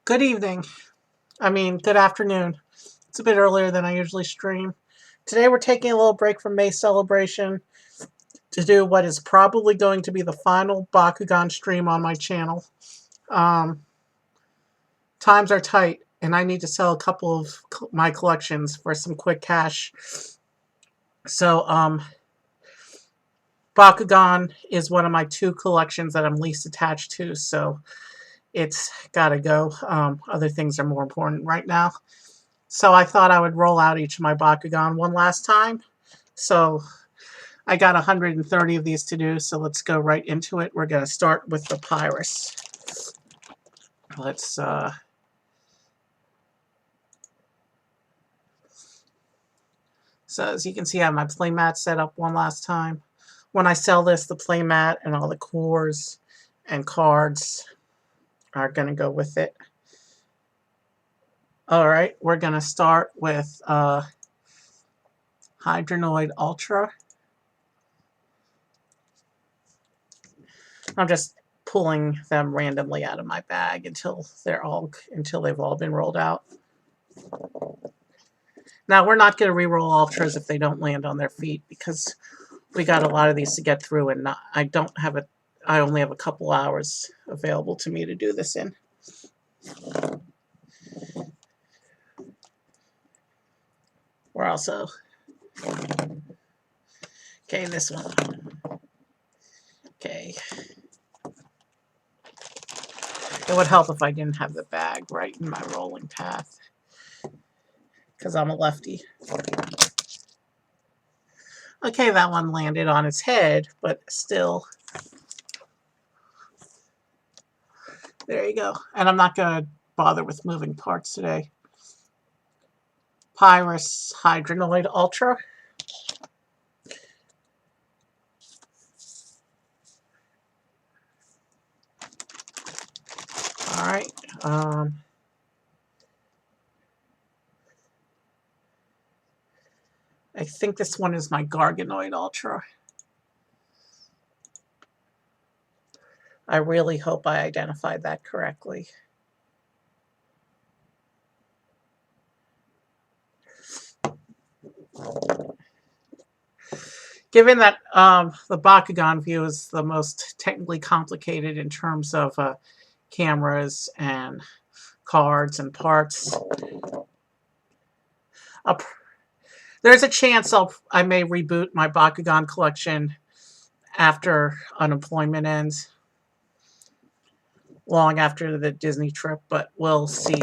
Good evening. Good afternoon. It's a bit earlier than I usually stream. Today we're taking a little break from May celebration to do what is probably going to be the final Bakugan stream on my channel. Um, Times are tight, and I need to sell a couple of my collections for some quick cash. So, Bakugan is one of my two collections that I'm least attached to, so it's gotta go. Other things are more important right now. So I thought I would roll out each of my Bakugan one last time. So I got 130 of these to do, so let's go right into it. We're going to start with the Pyrus. So as you can see, I have my playmat set up one last time. When I sell this, the playmat and all the cores and cards are going to go with it. Alright, we're going to start with Hydronoid Ultra. I'm just pulling them randomly out of my bag until they've all been rolled out. Now we're not going to re-roll ultras if they don't land on their feet because we got a lot of these to get through, and I only have a couple hours available to me to do this in. We're also okay. This one, okay. It would help if I didn't have the bag right in my rolling path because I'm a lefty. Okay, that one landed on its head, but still. There you go. And I'm not going to bother with moving parts today. Pyrus Hydronoid Ultra. Alright. I think this one is my Garganoid Ultra. I really hope I identified that correctly. Given that the Bakugan view is the most technically complicated in terms of cameras and cards and parts, there's a chance I may reboot my Bakugan collection after unemployment ends, long after the Disney trip, but we'll see.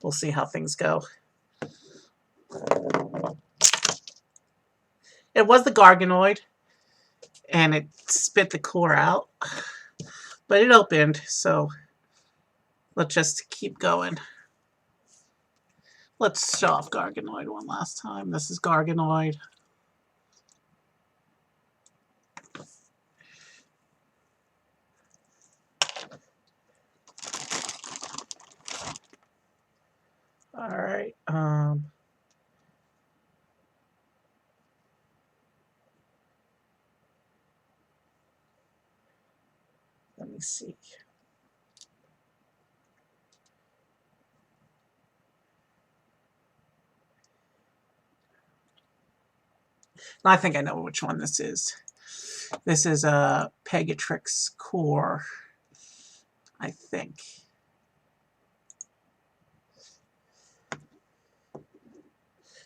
We'll see how things go. It was the Garganoid, and it spit the core out, but it opened, so let's just keep going. Let's show off Garganoid one last time. This is Garganoid. All right. Let me see. I think I know which one this is. This is a Pegatrix core, I think.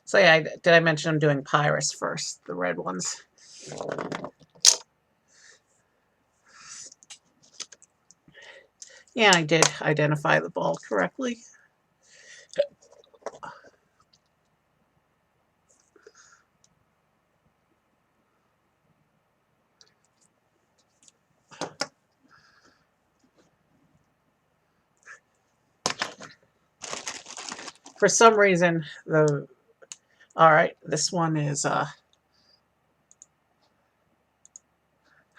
So yeah, did I mention I'm doing Pyrus first, the red ones? Yeah, I did identify the ball correctly. For some reason, alright, this one is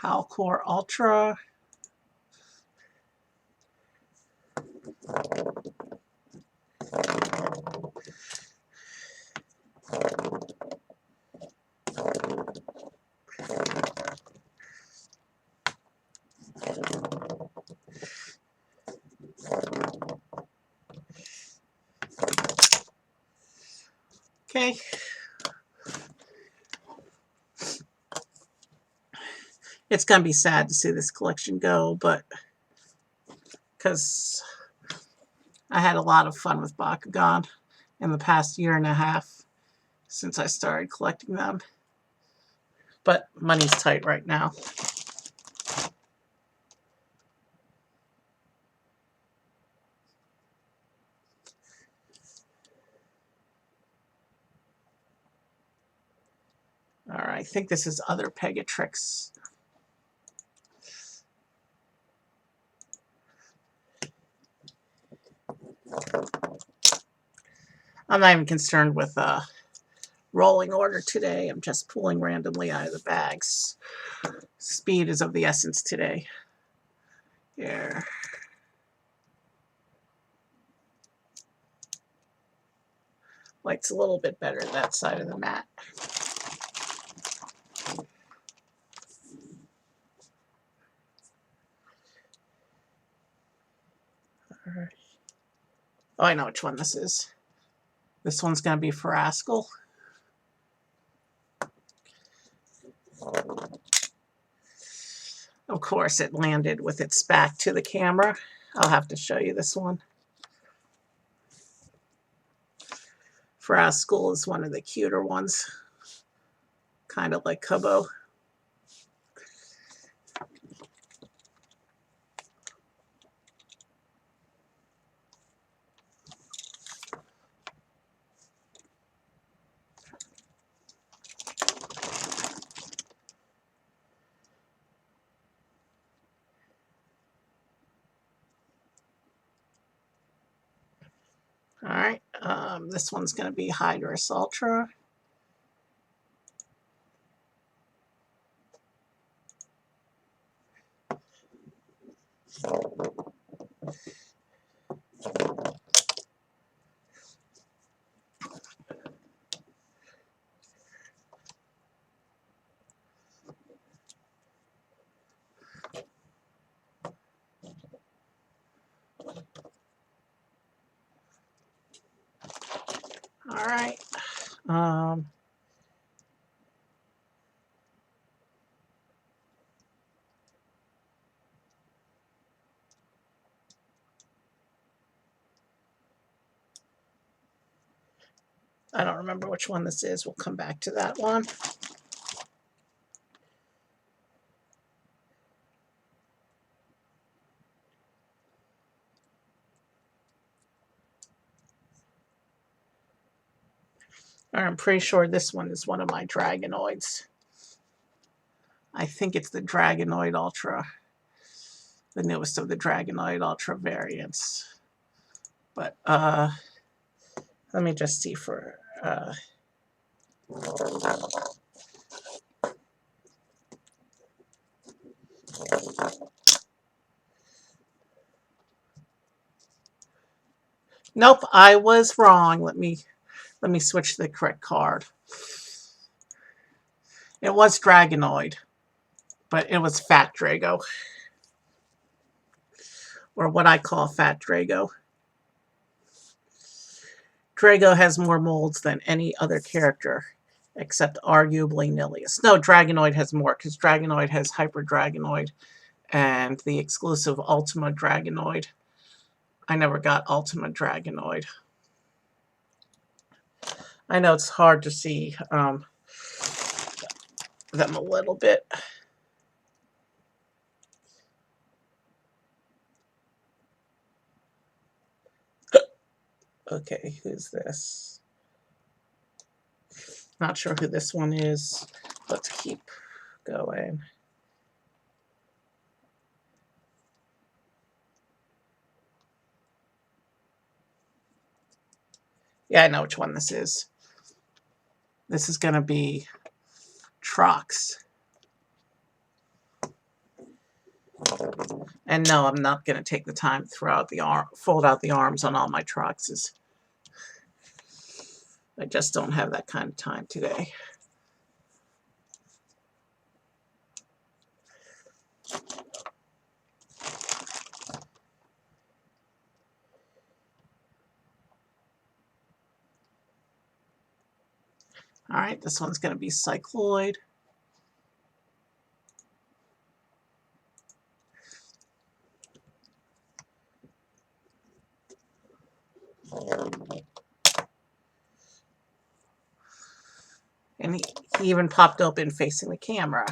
Halcor Ultra. Okay. It's going to be sad to see this collection go, but because I had a lot of fun with Bakugan in the past year and a half since I started collecting them. But money's tight right now. All right, I think this is Other Pegatrix. I'm not even concerned with rolling order today. I'm just pulling randomly out of the bags. Speed is of the essence today. Here. Light's a little bit better that side of the mat. All right. Oh, I know which one this is. This one's going to be for Askell. Of course, it landed with its back to the camera. I'll have to show you this one. Fraskell is one of the cuter ones, kind of like Kubo. All right, this one's going to be Hydrus Ultra. All right. I don't remember which one this is. We'll come back to that one. I'm pretty sure this one is one of my Dragonoids. I think it's the Dragonoid Ultra, the newest of the Dragonoid Ultra variants. But let me just see for nope, I was wrong. Let me switch to the correct card. It was Dragonoid, but it was Fat Drago, or what I call Fat Drago. Drago has more molds than any other character, except arguably Nilius. No, Dragonoid has more, because Dragonoid has Hyper Dragonoid and the exclusive Ultima Dragonoid. I never got Ultima Dragonoid. I know it's hard to see them a little bit. Okay, who's this? Not sure who this one is. Let's keep going. Yeah, I know which one this is. This is going to be Trox. And no, I'm not going to take the time to fold out the arms on all my Troxes. I just don't have that kind of time today. Alright, this one's going to be Cycloid. And he even popped open facing the camera.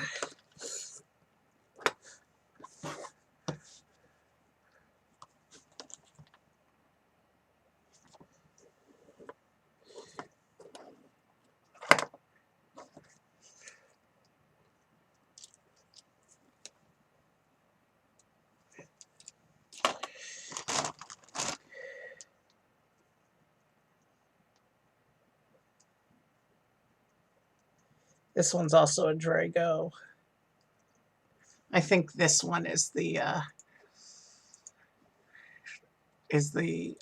This one's also a Drago. I think this one is the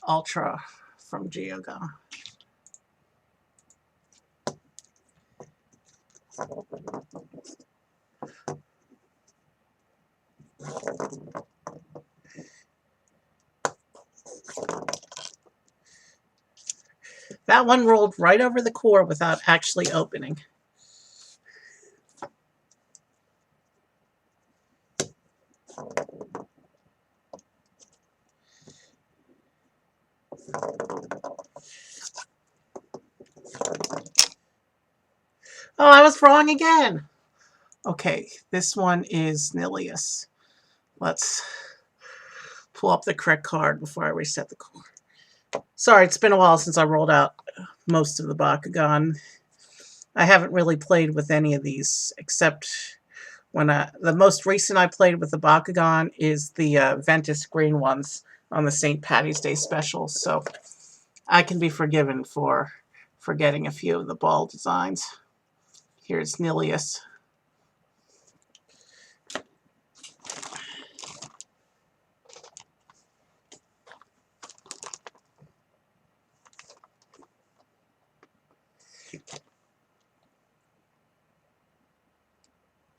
Ultra from Geogon. That one rolled right over the core without actually opening. Oh, I was wrong again. Okay, this one is Nilius. Let's pull up the correct card before I reset the core. Sorry, it's been a while since I rolled out most of the Bakugan. I haven't really played with any of these except when the most recent I played with the Bakugan is the Ventus green ones on the St. Patty's Day special, so I can be forgiven for forgetting a few of the ball designs. Here's Nilius.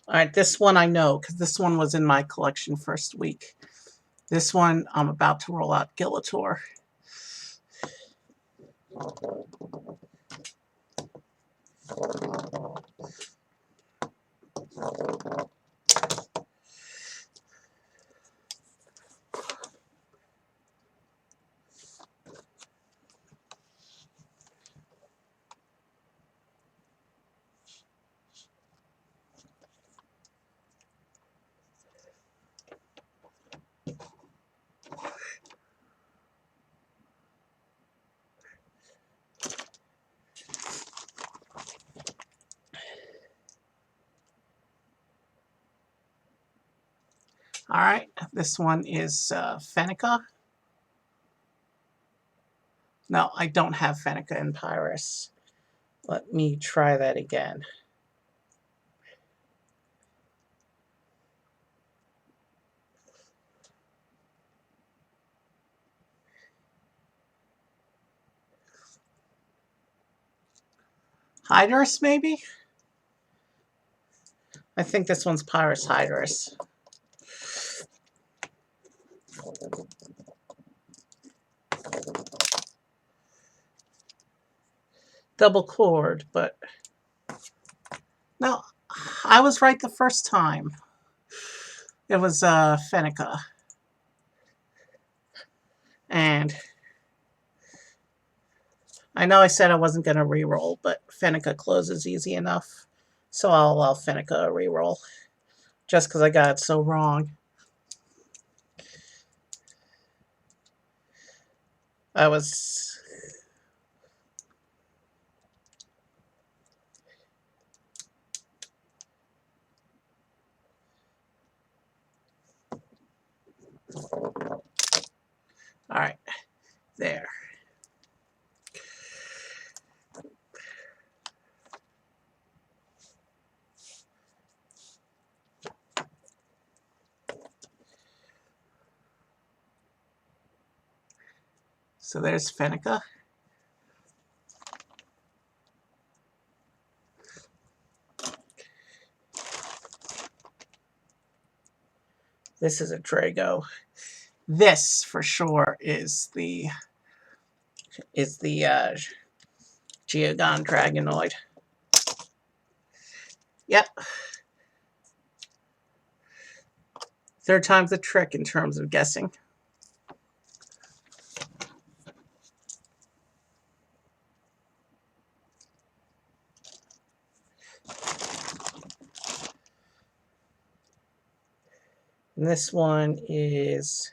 Alright, this one I know, because this one was in my collection first week. This one, I'm about to roll out Gillator. Alright, this one is Fenica. No, I don't have Fenica and Pyrus. Let me try that again. Hydrus, maybe? I think this one's Pyrus Hydrus. Double cord, but no, I was right the first time. It was Fenica. And I know I said I wasn't going to reroll, but Fenica closes easy enough. So I'll allow Fenica a reroll. Just because I got it so wrong. I was... Alright, there. So there's Fenica. This is a Drago. This, for sure, is the Geogon Dragonoid. Yep. Third time's a trick in terms of guessing. And this one is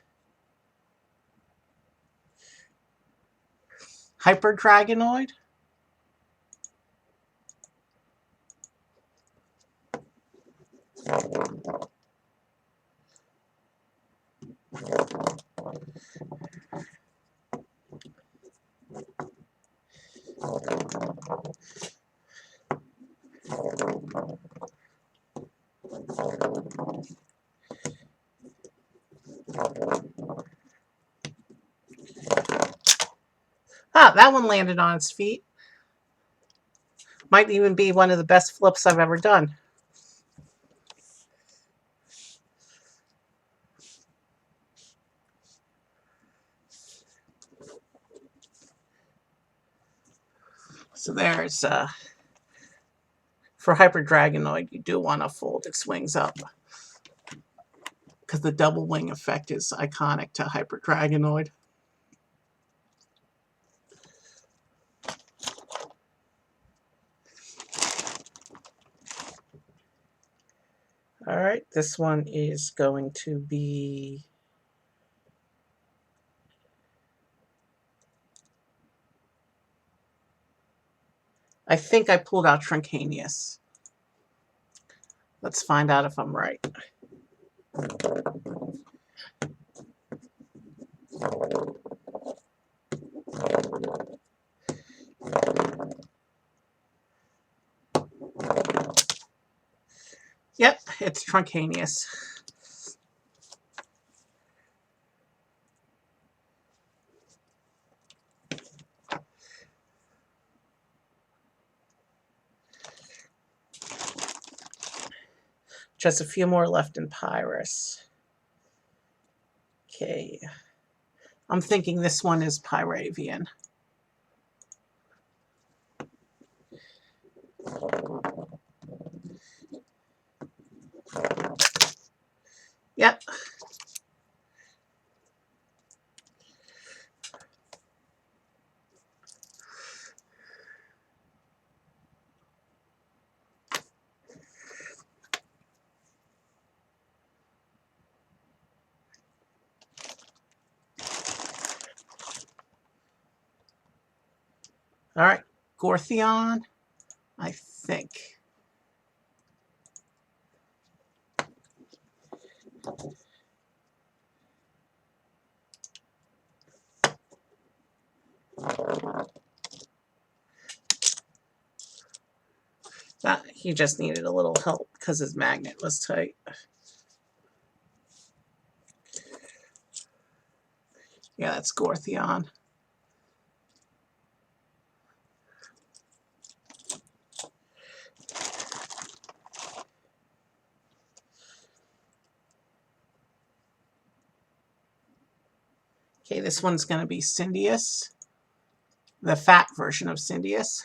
Hyper Dragonoid. Ah, that one landed on its feet. Might even be one of the best flips I've ever done. So there's, for Hyper Dragonoid, you do want to fold its wings up, because the double wing effect is iconic to Hyper Dragonoid. All right, this one is going to be I think I pulled out Trincanius. Let's find out if I'm right. Yep, it's Trincanius. Just a few more left in Pyrus. Okay. I'm thinking this one is Pyravian. Yep. All right. Gortheon, I think. He just needed a little help because his magnet was tight. Yeah, that's Gortheon. Okay, this one's going to be Cyndius, the fat version of Cyndius.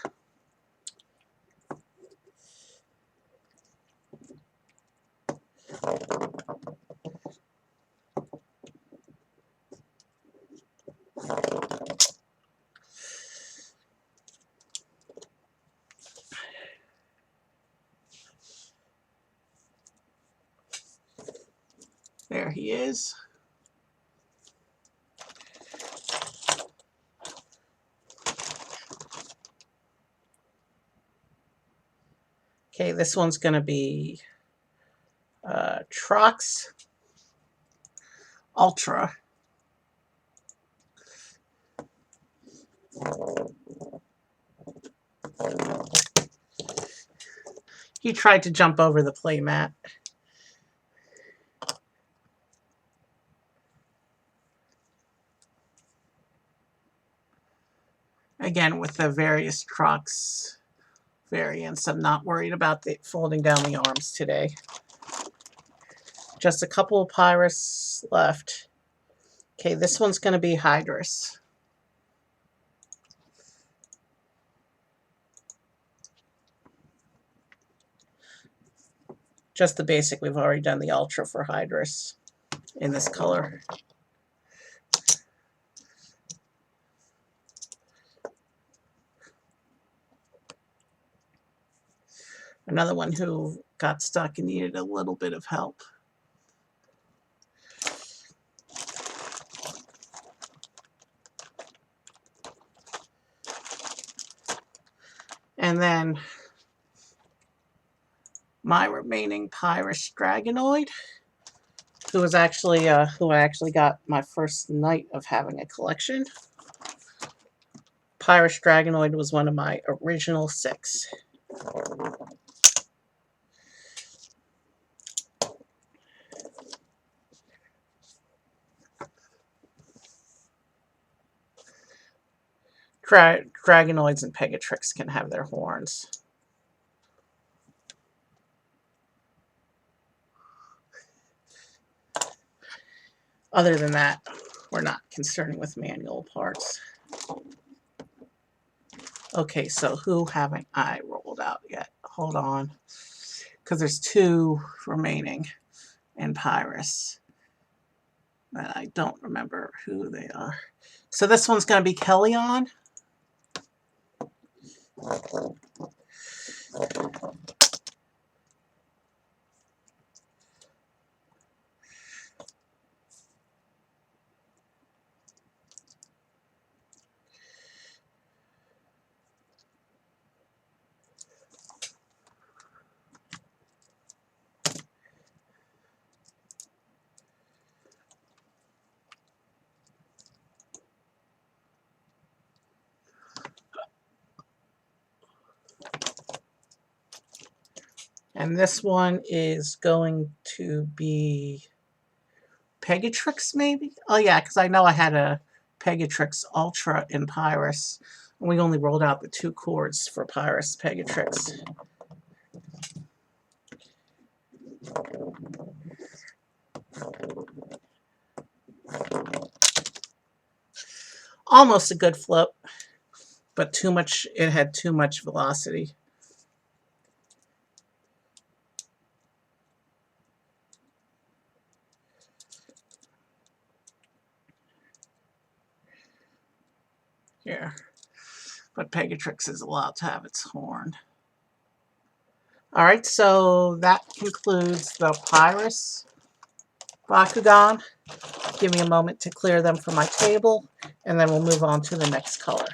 There he is. Okay, this one's going to be Trox Ultra. He tried to jump over the playmat. Again, with the various Trox variants, I'm not worried about folding down the arms today. Just a couple of Pyrus left. Okay, this one's going to be Hydrus. Just the basic. We've already done the Ultra for Hydrus in this color. Another one who got stuck and needed a little bit of help. And then my remaining Pyrus Dragonoid, who was actually who I actually got my first night of having a collection. Pyrus Dragonoid was one of my original 6. Dragonoids and Pegatrix can have their horns. Other than that, we're not concerning with manual parts. Okay, so who haven't I rolled out yet? Hold on. Because there's 2 remaining in Pyrus. And I don't remember who they are. So this one's going to be Kellyon. And this one is going to be Pegatrix, maybe? Oh, yeah, because I know I had a Pegatrix Ultra in Pyrus. And we only rolled out the 2 cords for Pyrus Pegatrix. Almost a good flip, but too much. It had too much velocity. Here. But Pegatrix is allowed to have its horn. Alright, so that concludes the Pyrus Bakugan. Give me a moment to clear them from my table, and then we'll move on to the next color.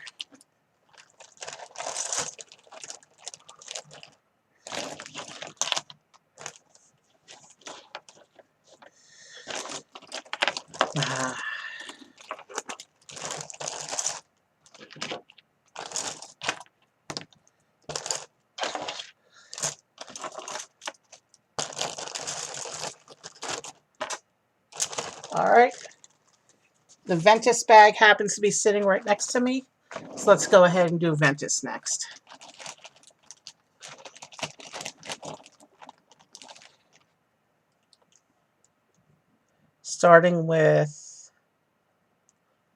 Alright. The Ventus bag happens to be sitting right next to me, so let's go ahead and do Ventus next. Starting with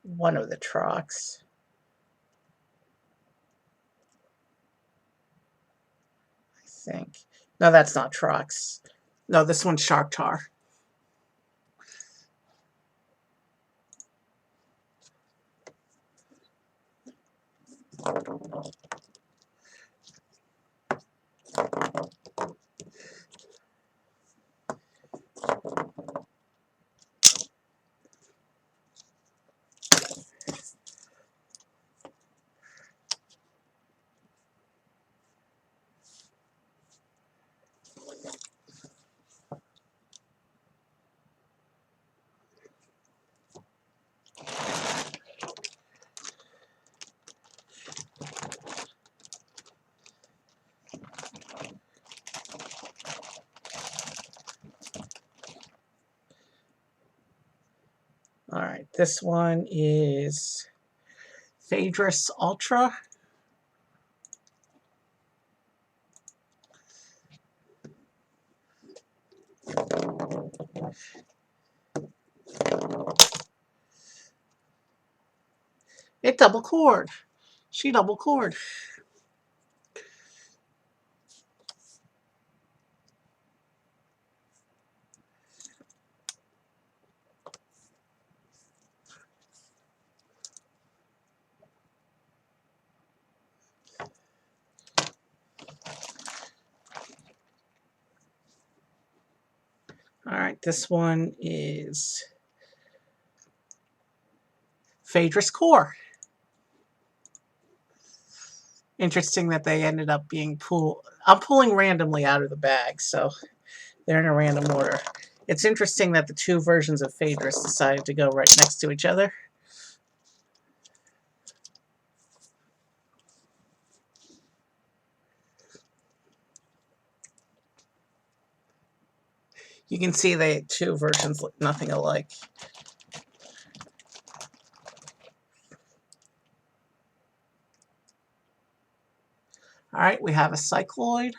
one of the Trox. I think. No, that's not Trox. No, this one's Shark Tar. Alright, this one is Phaedrus Ultra. It double cord. She double cord. Alright, this one is Phaedrus Core. Interesting that they ended up being pulled. I'm pulling randomly out of the bag, so they're in a random order. It's interesting that the two versions of Phaedrus decided to go right next to each other. You can see the two versions look nothing alike. Alright, we have a cycloid.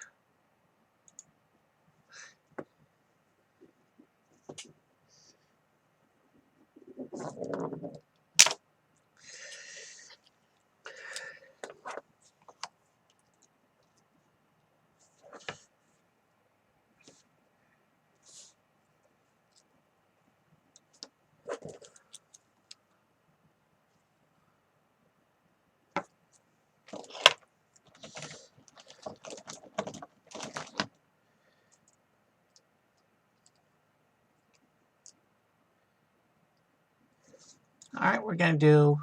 Alright, we're going to do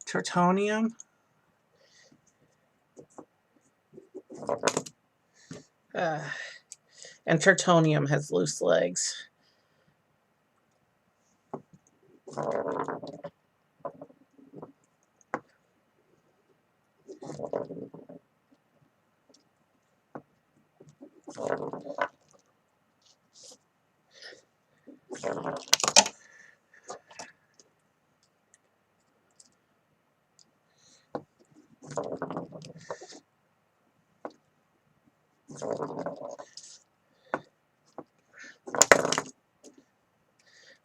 Tertonium. And Tertonium has loose legs.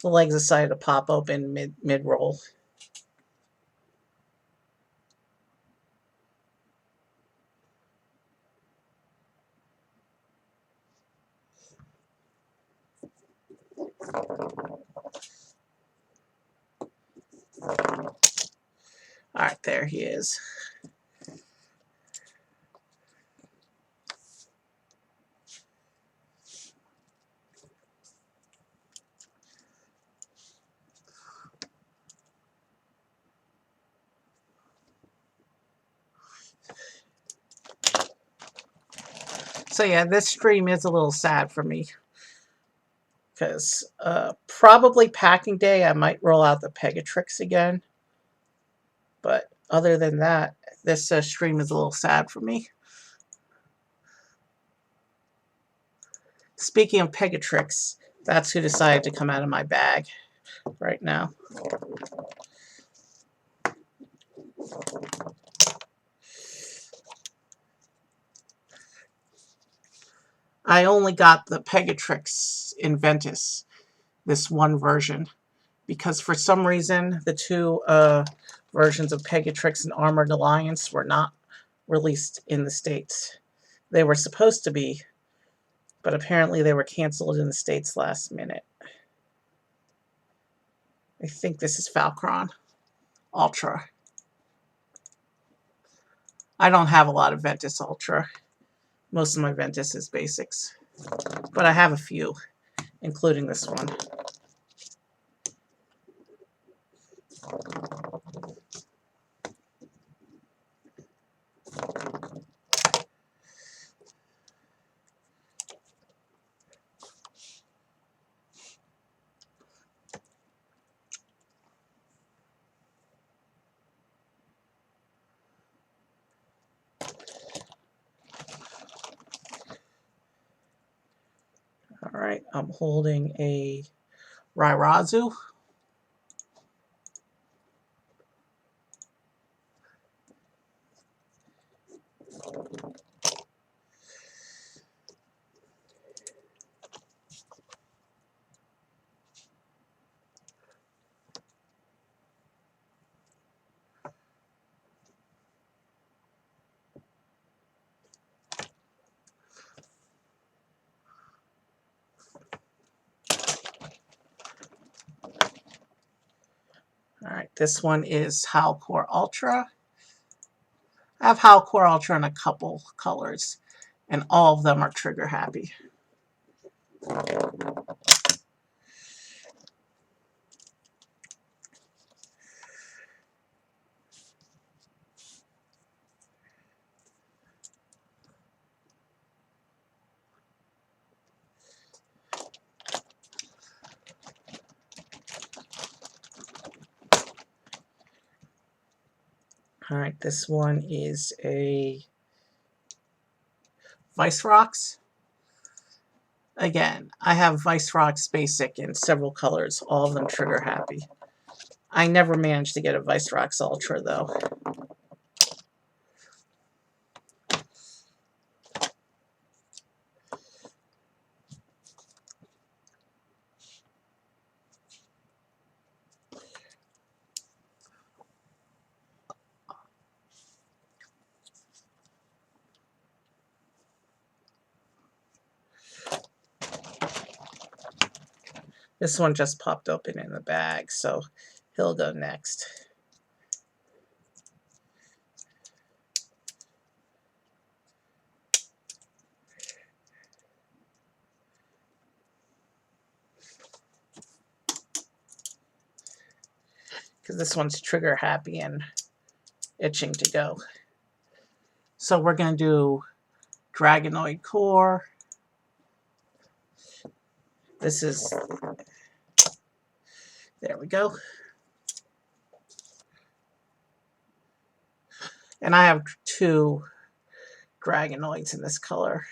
The legs decided to pop open mid-roll. Alright, there he is. So yeah, this stream is a little sad for me. Because probably packing day I might roll out the Pegatrix again. But other than that, this stream is a little sad for me. Speaking of Pegatrix, that's who decided to come out of my bag right now. I only got the Pegatrix Inventus, this one version, because for some reason the two versions of Pegatrix and Armored Alliance were not released in the States. They were supposed to be, but apparently they were canceled in the States last minute. I think this is Falcron Ultra. I don't have a lot of Ventus Ultra. Most of my Ventus is basics. But I have a few, including this one. Alright, I'm holding a Rairazu. Alright, this one is Halcor Ultra. I have Halcor Ultra in a couple colors, and all of them are trigger happy. Alright, this one is a Vice Rocks. Again, I have Vice Rocks Basic in several colors, all of them trigger happy. I never managed to get a Vice Rocks Ultra though. This one just popped open in the bag, so he'll go next. Because this one's trigger happy and itching to go. So we're going to do Dragonoid Core. This is, there we go. And I have 2 Dragonoids in this color.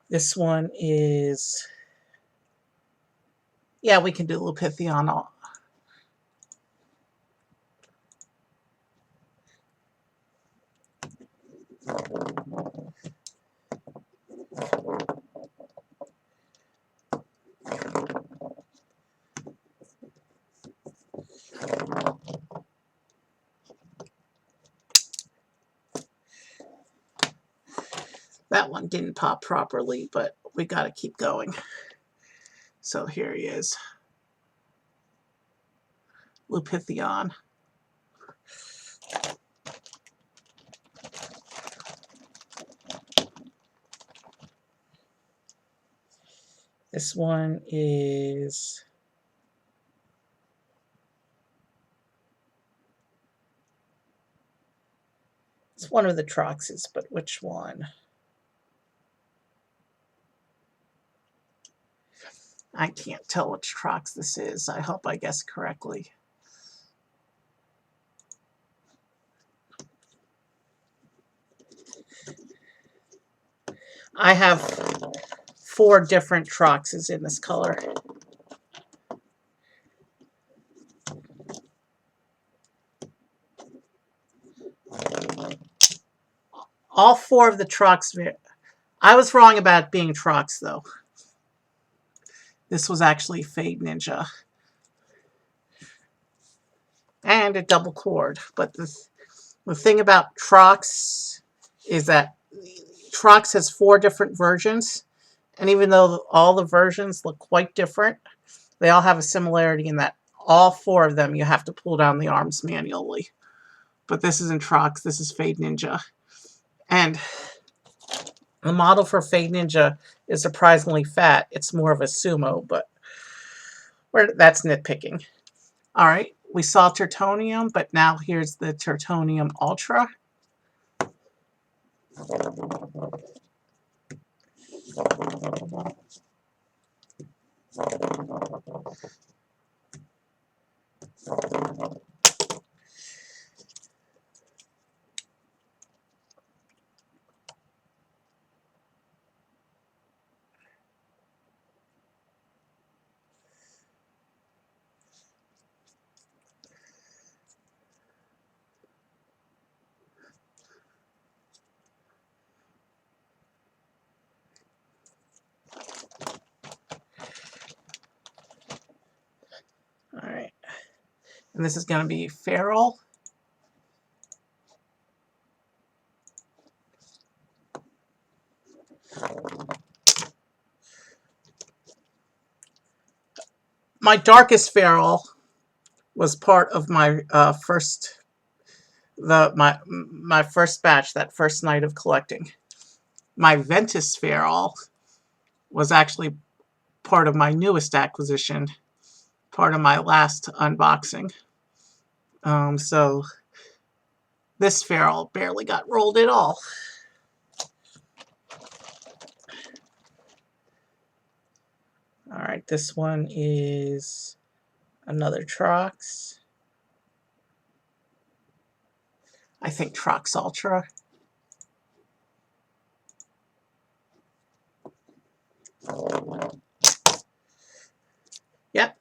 This one is, yeah, we can do Lupithion. That one didn't pop properly, but we got to keep going. So here he is. Lupithion. This one is, it's one of the Troxes, but which one? I can't tell which Trox this is. I hope I guessed correctly. I have 4 different Troxes in this color. All 4 of the Trox. I was wrong about it being Trox, though. This was actually Fade Ninja. And a double cord. But the thing about Trox is that Trox has 4 different versions. And even though all the versions look quite different, they all have a similarity in that all 4 of them you have to pull down the arms manually. But this isn't Trox, this is Fade Ninja. And the model for Fade Ninja is surprisingly fat. It's more of a sumo, but that's nitpicking. Alright, we saw Tertonium, but now here's the Tertonium Ultra. Alright, and this is going to be Feral. My darkest Feral was part of my first batch, that first night of collecting. My Ventus Feral was actually part of my newest acquisition, part of my last unboxing. So This feral barely got rolled at all. Alright, this one is another Trox. I think Trox Ultra. Yep.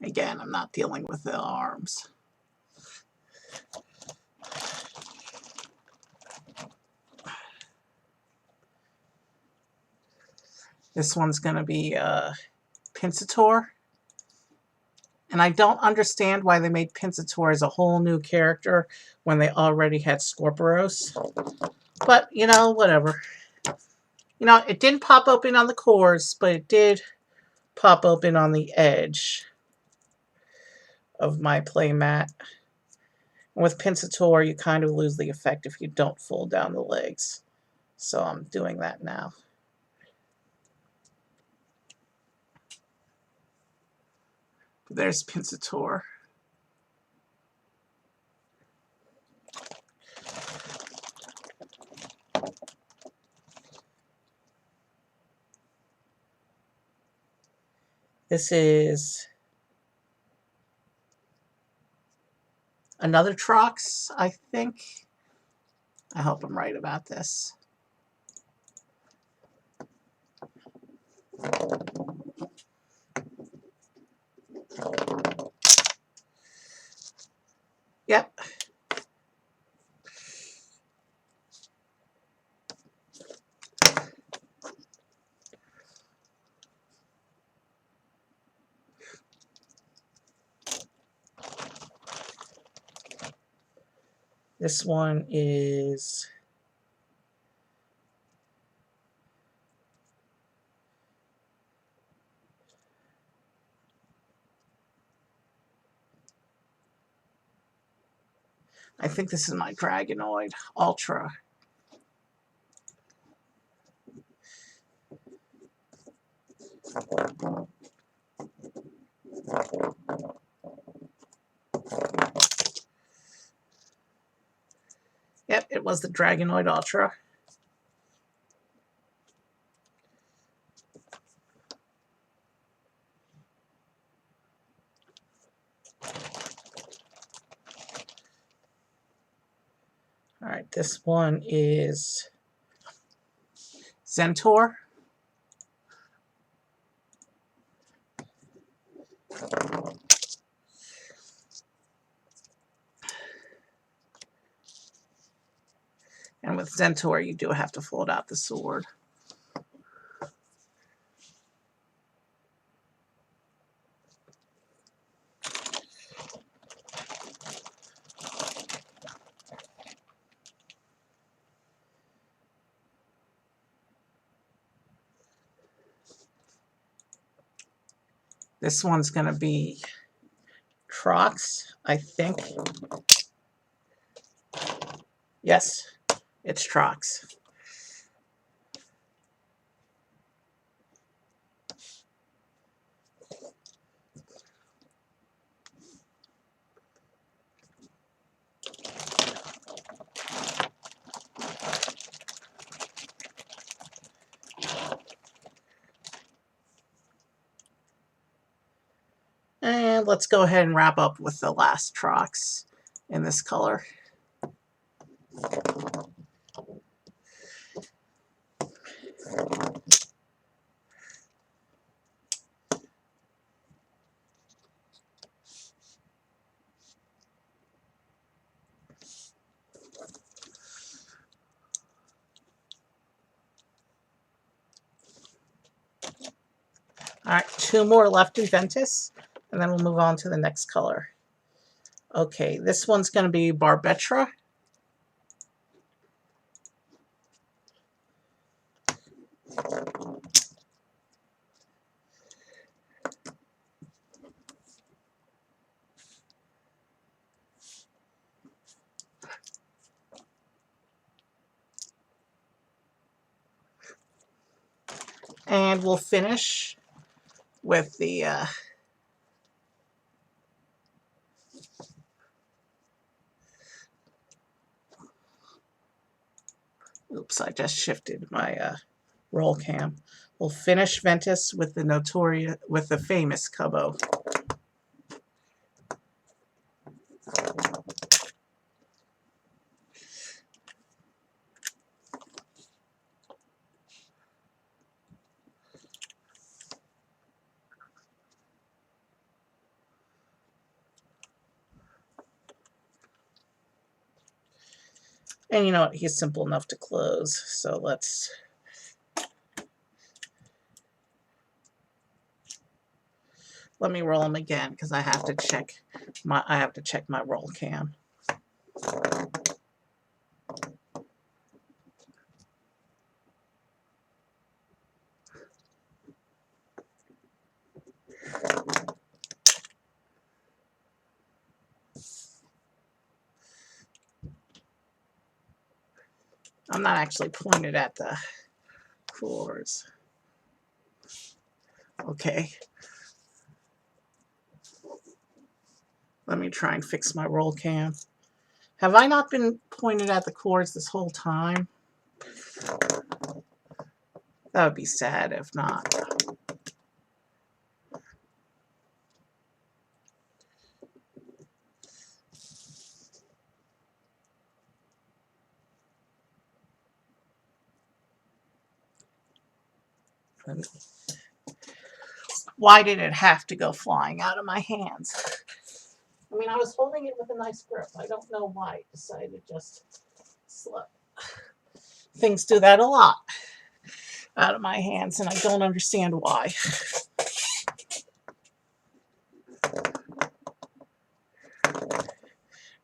Again, I'm not dealing with the arms. This one's going to be Pinssator. And I don't understand why they made Pinssator as a whole new character when they already had Scorpios. But, you know, whatever. You know, it didn't pop open on the cores, but it did pop open on the edge of my playmat. And with Pinssator, you kind of lose the effect if you don't fold down the legs. So I'm doing that now. There's Pinssator. This is another Trox, I think. I hope I'm right about this. Yep. This one is I think this is my Dragonoid Ultra. Yep, it was the Dragonoid Ultra. Alright, this one is Zentor. And with Zentor, you do have to fold out the sword. This one's going to be Trox, I think. Yes, it's Trox. And let's go ahead and wrap up with the last Trox in this color. Alright, 2 more left in Ventus, and then we'll move on to the next color. Okay, this one's going to be Barbetra. And we'll finish with the oops, I just shifted my roll cam. We'll finish Ventus with the famous Cubbo. And you know what? He's simple enough to close. So let me roll him again because I have to check my roll cam. I'm not actually pointed at the cores. Okay. Let me try and fix my roll cam. Have I not been pointed at the chords this whole time? That would be sad if not. Why did it have to go flying out of my hands? I mean, I was holding it with a nice grip. I don't know why it decided to just slip. Things do that a lot out of my hands, and I don't understand why.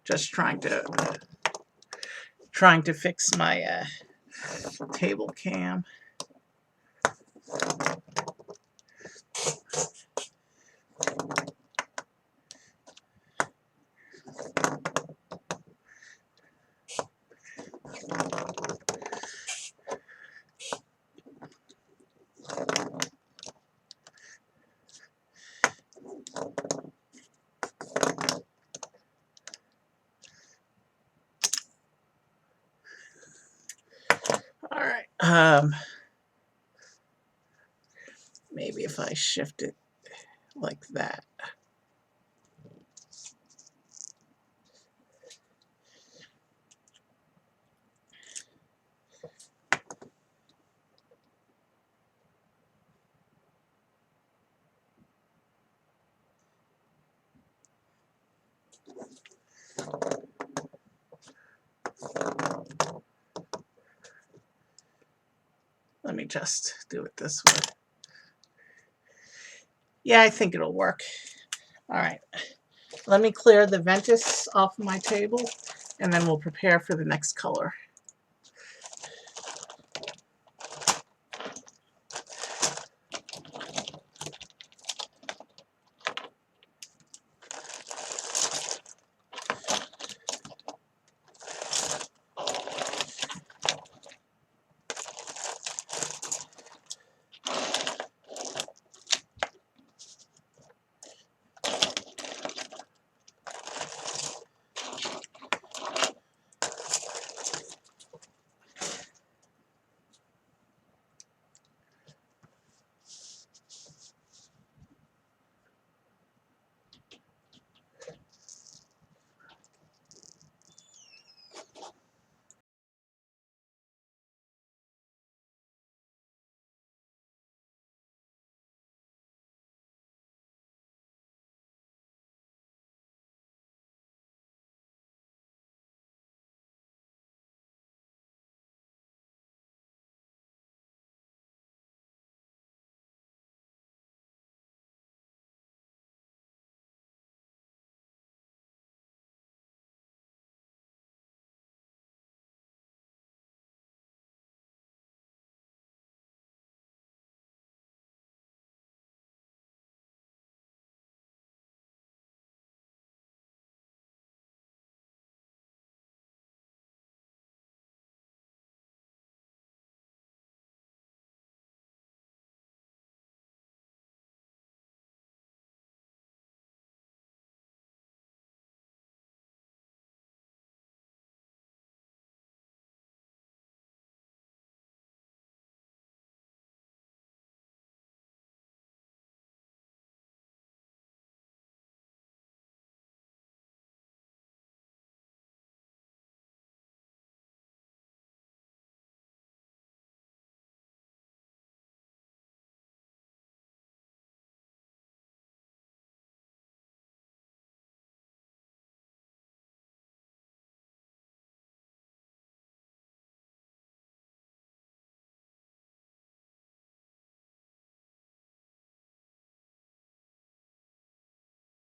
Just trying to fix my table cam. All right. Maybe if I shift it like that. Let me just do it this way. Yeah, I think it'll work. All right. Let me clear the Ventus off my table, and then we'll prepare for the next color.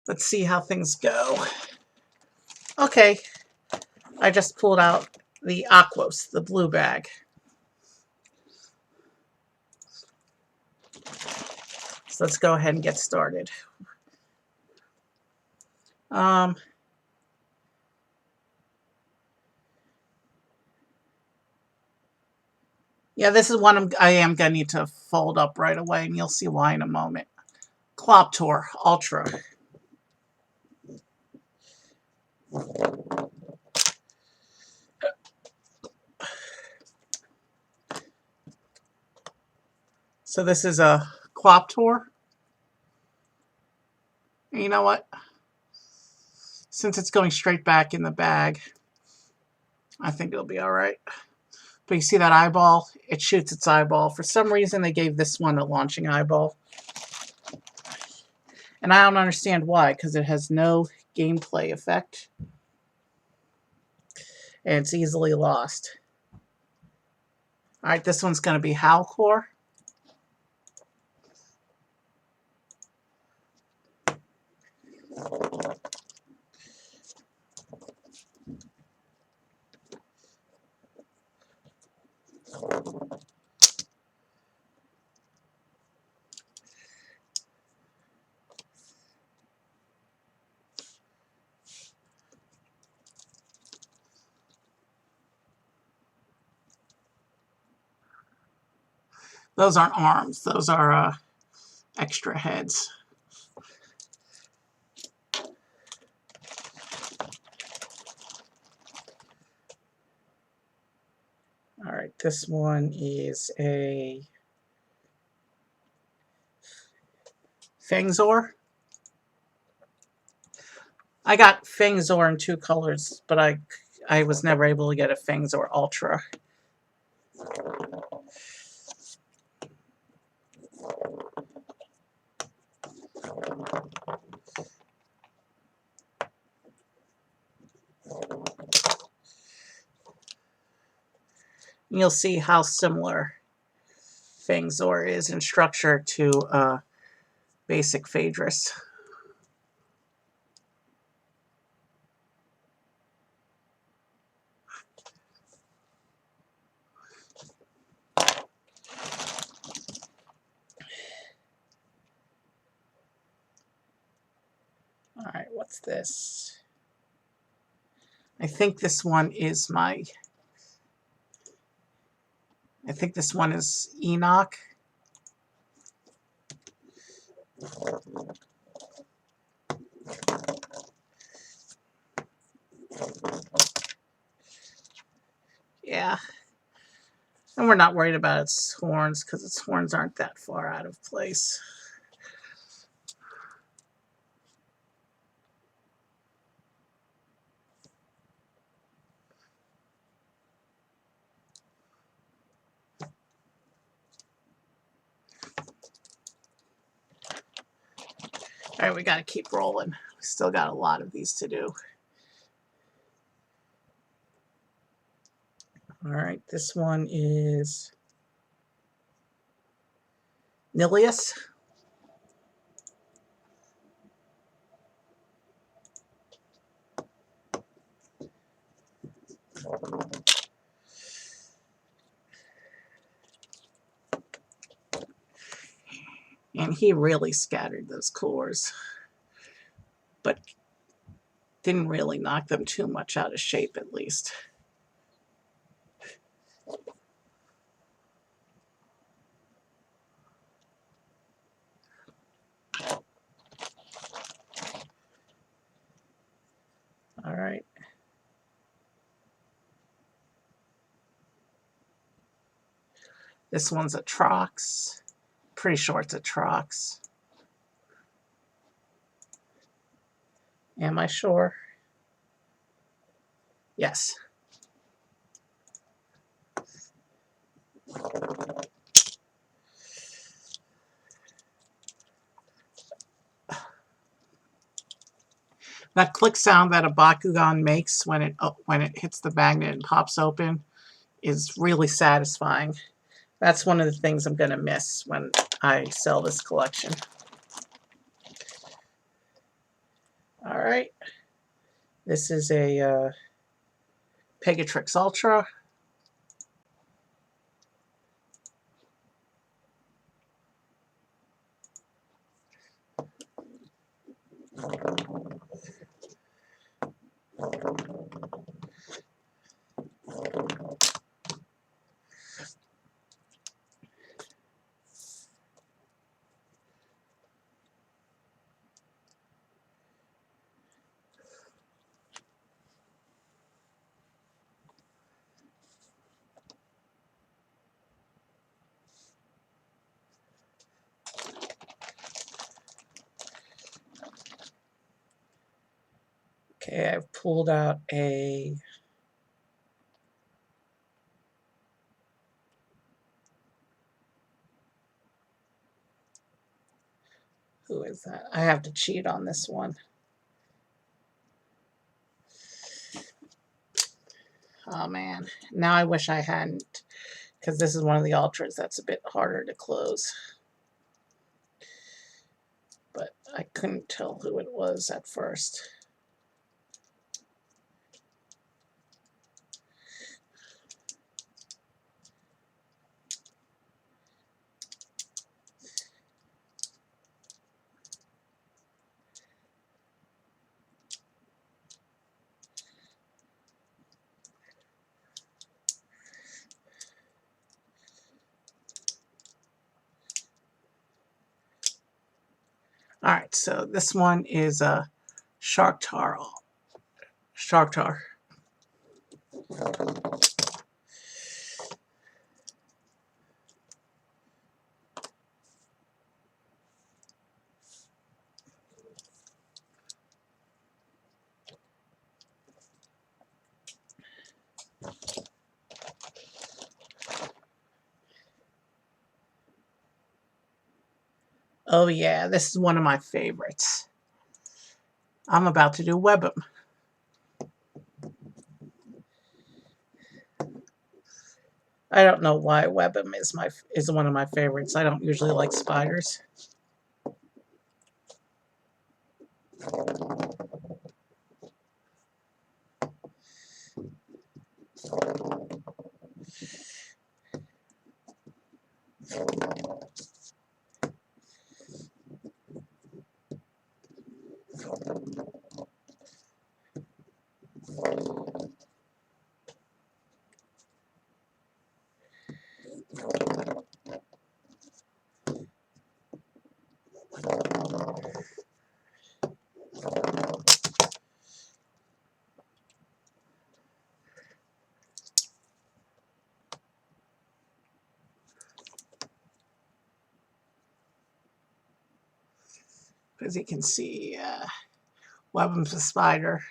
Let's see how things go. Okay, I just pulled out the Aquos, the blue bag. So let's go ahead and get started. Yeah, this is one I am going to need to fold up right away, and you'll see why in a moment. Cloptor Ultra. So this is a Cloptor. And you know what? Since it's going straight back in the bag, I think it'll be all right. But you see that eyeball? It shoots its eyeball. For some reason, they gave this one a launching eyeball. And I don't understand why, because it has no gameplay effect. And it's easily lost. Alright, this one's going to be Howlcore. Those aren't arms. Those are extra heads. Alright, this one is a Fangzor. I got Fangzor in 2 colors, but I was never able to get a Fangzor Ultra. And you'll see how similar Fangzor is in structure to basic Phaedrus. Alright, what's this? I think this one is Enoch. Yeah. And we're not worried about its horns, because its horns aren't that far out of place. Alright, we gotta keep rolling. We still got a lot of these to do. Alright, this one is Nilius. And he really scattered those cores, but didn't really knock them too much out of shape, at least. All right. This one's a Trox. Pretty sure it's a Trox. Am I sure? Yes. That click sound that a Bakugan makes when it hits the magnet and pops open is really satisfying. That's one of the things I'm going to miss when I sell this collection. All right. This is a Pegatrix Ultra. Okay, I've pulled out a who is that? I have to cheat on this one. Oh man, now I wish I hadn't, because this is one of the ultras that's a bit harder to close. But I couldn't tell who it was at first. Alright, so this one is a Shark Tar. Shark Tar. Oh yeah, this is one of my favorites. I'm about to do Web'em. I don't know why Web'em is one of my favorites. I don't usually like spiders. As you can see, Web'em's a spider.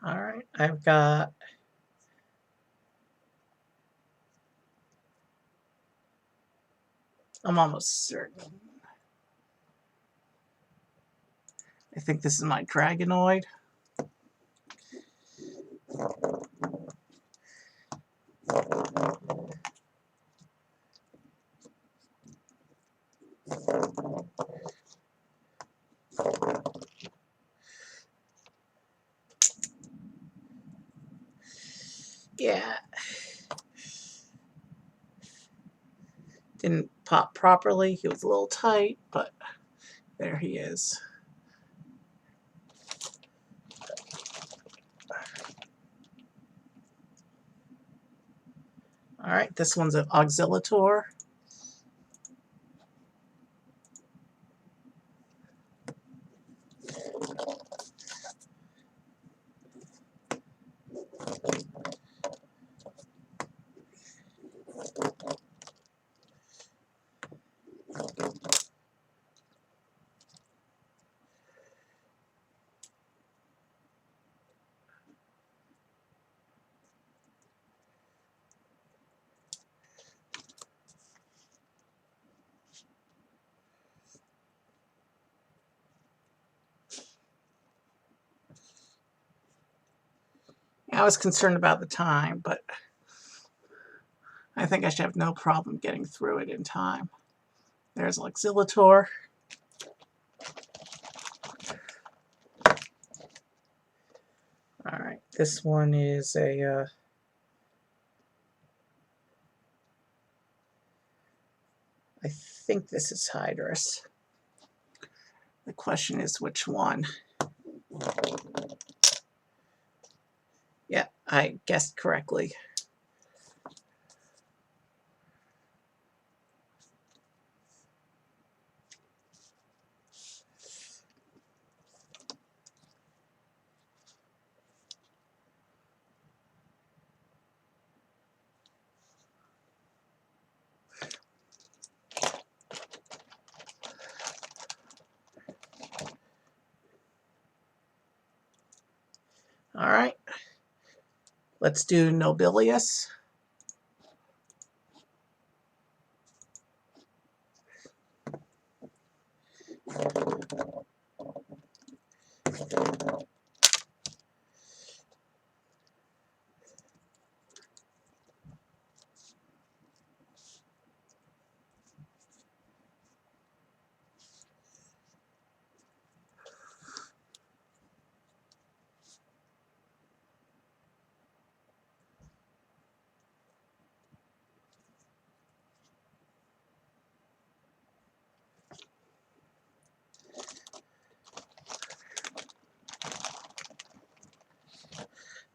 Alright, I've got I'm almost certain. I think this is my Dragonoid. Yeah. Didn't pop properly. He was a little tight, but there he is. Alright, this one's an Auxiliator. I was concerned about the time, but I think I should have no problem getting through it in time. There's Lexilator. Alright, this one is a... I think this is Hydrus. The question is which one. Yeah, I guessed correctly. Alright, let's do Nobilius.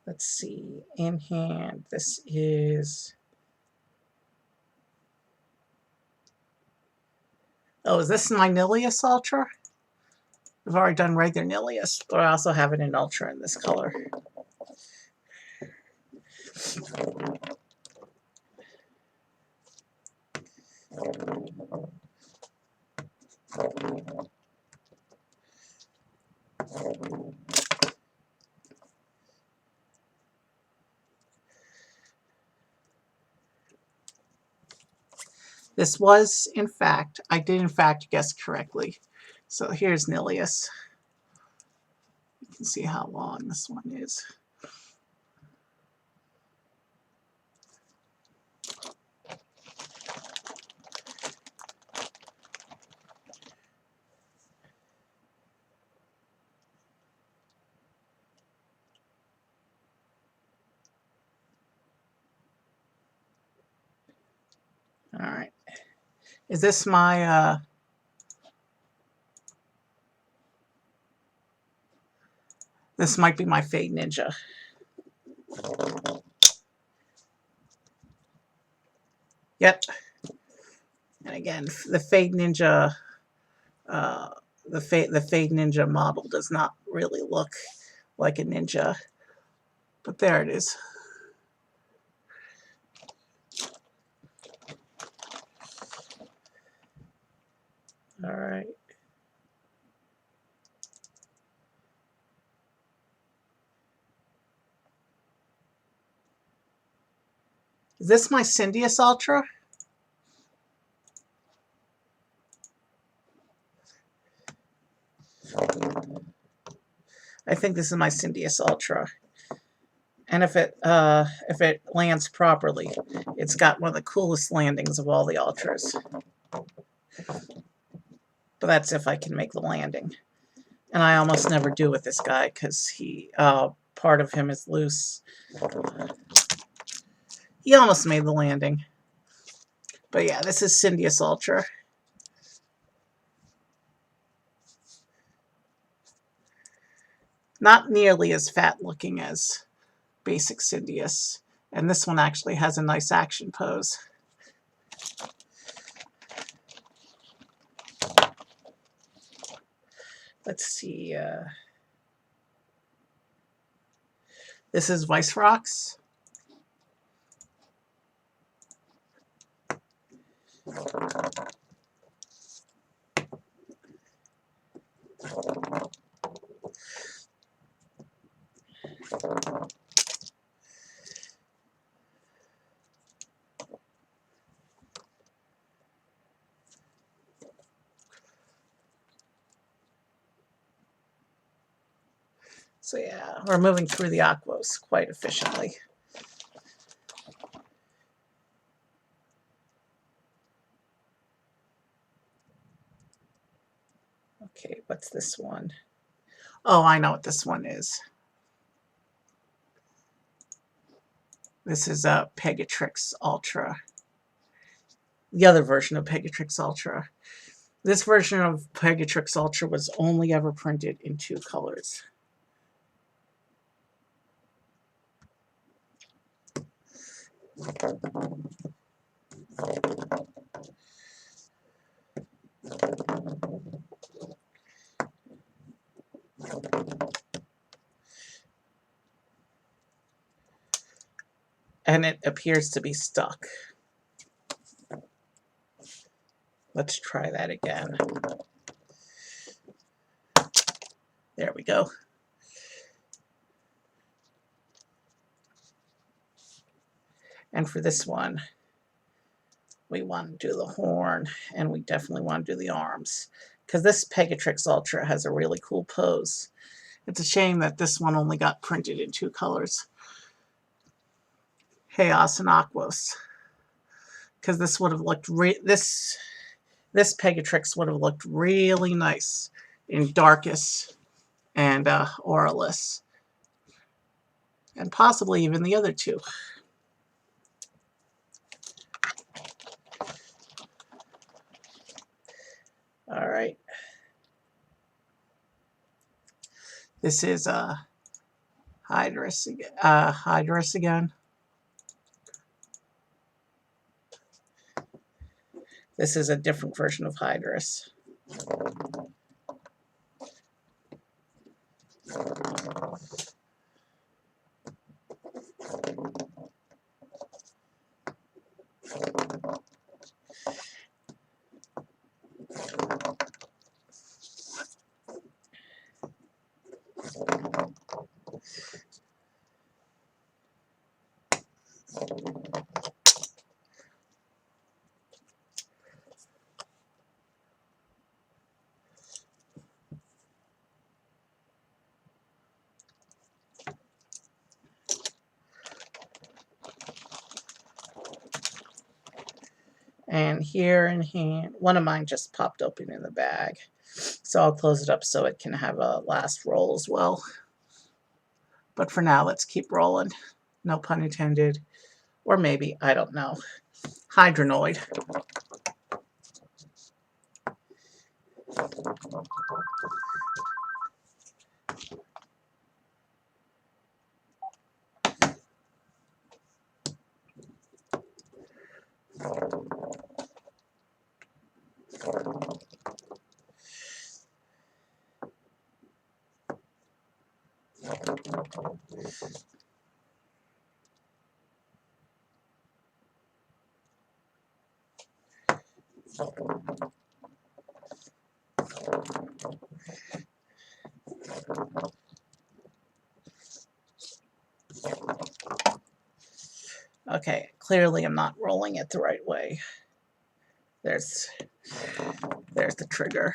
Let's see, in hand, this is... Oh, is this my Nilius Ultra? I've already done regular Nilius, but I also have it in Ultra in this color. This was, in fact, I did in fact guess correctly. So here's Nilius. You can see how long this one is. All right. Is this my... This might be my Fade Ninja. Yep. And again, the Fade Ninja, the Fade Ninja model does not really look like a ninja, but there it is. All right. Is this my Syndius Ultra? I think this is my Syndius Ultra. And if it lands properly, it's got one of the coolest landings of all the Ultras. But that's if I can make the landing. And I almost never do with this guy because he part of him is loose. He almost made the landing. But yeah, this is Syndius Ultra. Not nearly as fat looking as basic Syndius. And this one actually has a nice action pose. Let's see. This is Vicerox. So yeah, we're moving through the aquos quite efficiently. Okay, what's this one? Oh, I know what this one is. This is a Pegatrix Ultra. The other version of Pegatrix Ultra. This version of Pegatrix Ultra was only ever printed in 2 colors. And it appears to be stuck. Let's try that again. There we go. And for this one, we want to do the horn, and we definitely want to do the arms, because this Pegatrix Ultra has a really cool pose. It's a shame that this one only got printed in 2 colors, Chaos and Aquos, because this would have looked this Pegatrix would have looked really nice in Darkus and Aurelus, and possibly even the other 2. All right. This is Hydrus again. This is a different version of Hydrus. And here in hand, one of mine just popped open in the bag. So I'll close it up so it can have a last roll as well. But for now, let's keep rolling. No pun intended. Or maybe, I don't know. Hydronoid. Okay, clearly I'm not rolling it the right way. There's the trigger.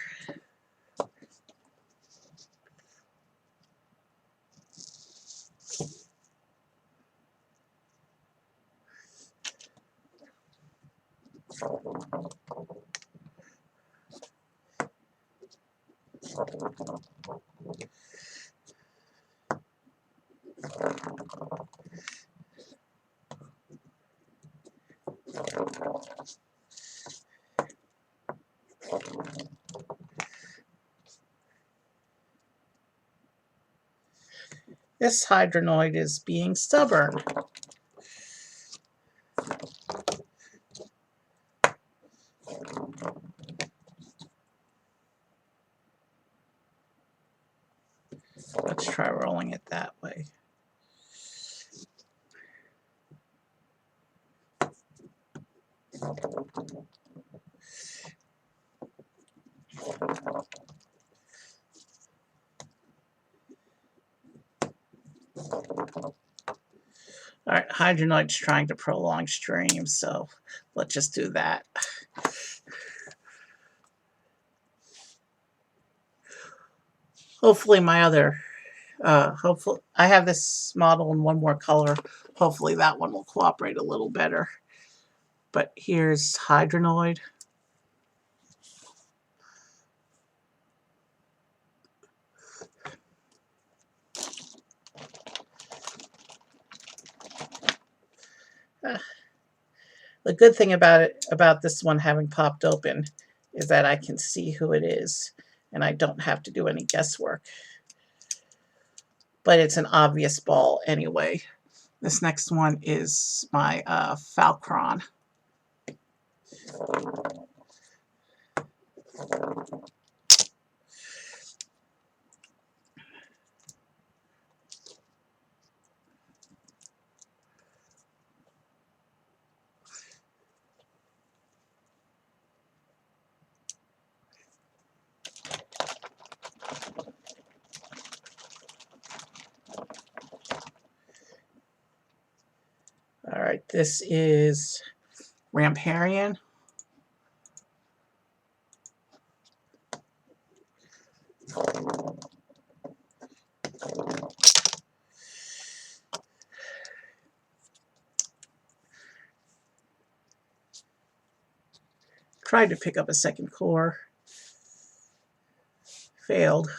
This Hydronoid is being stubborn. Let's try rolling it that way. Alright, Hydronoid's trying to prolong stream, so let's just do that. Hopefully my other Hopefully, I have this model in one more color. Hopefully that one will cooperate a little better. But here's Hydronoid. The good thing about this one having popped open, is that I can see who it is, and I don't have to do any guesswork. But it's an obvious ball anyway. This next one is my Falcron. All right, this is Ramparian. Tried to pick up a second core. Failed.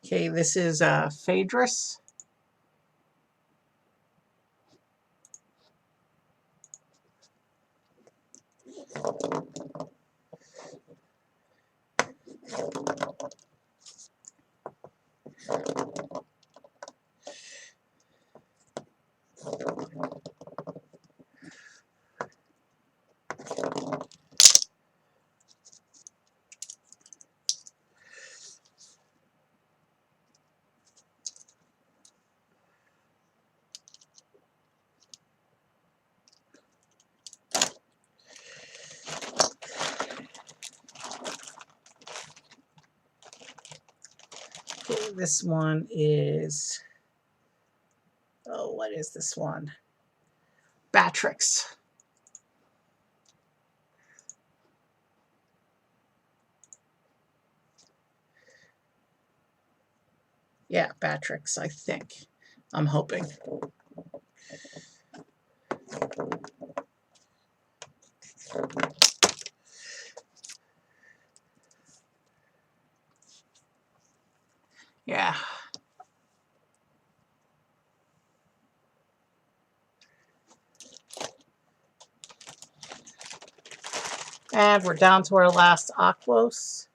Okay, this is Phaedrus. Okay, this one is, oh, what is this one? Batrix. Yeah, Batrix, I think. I'm hoping. Yeah. And we're down to our last Aquos,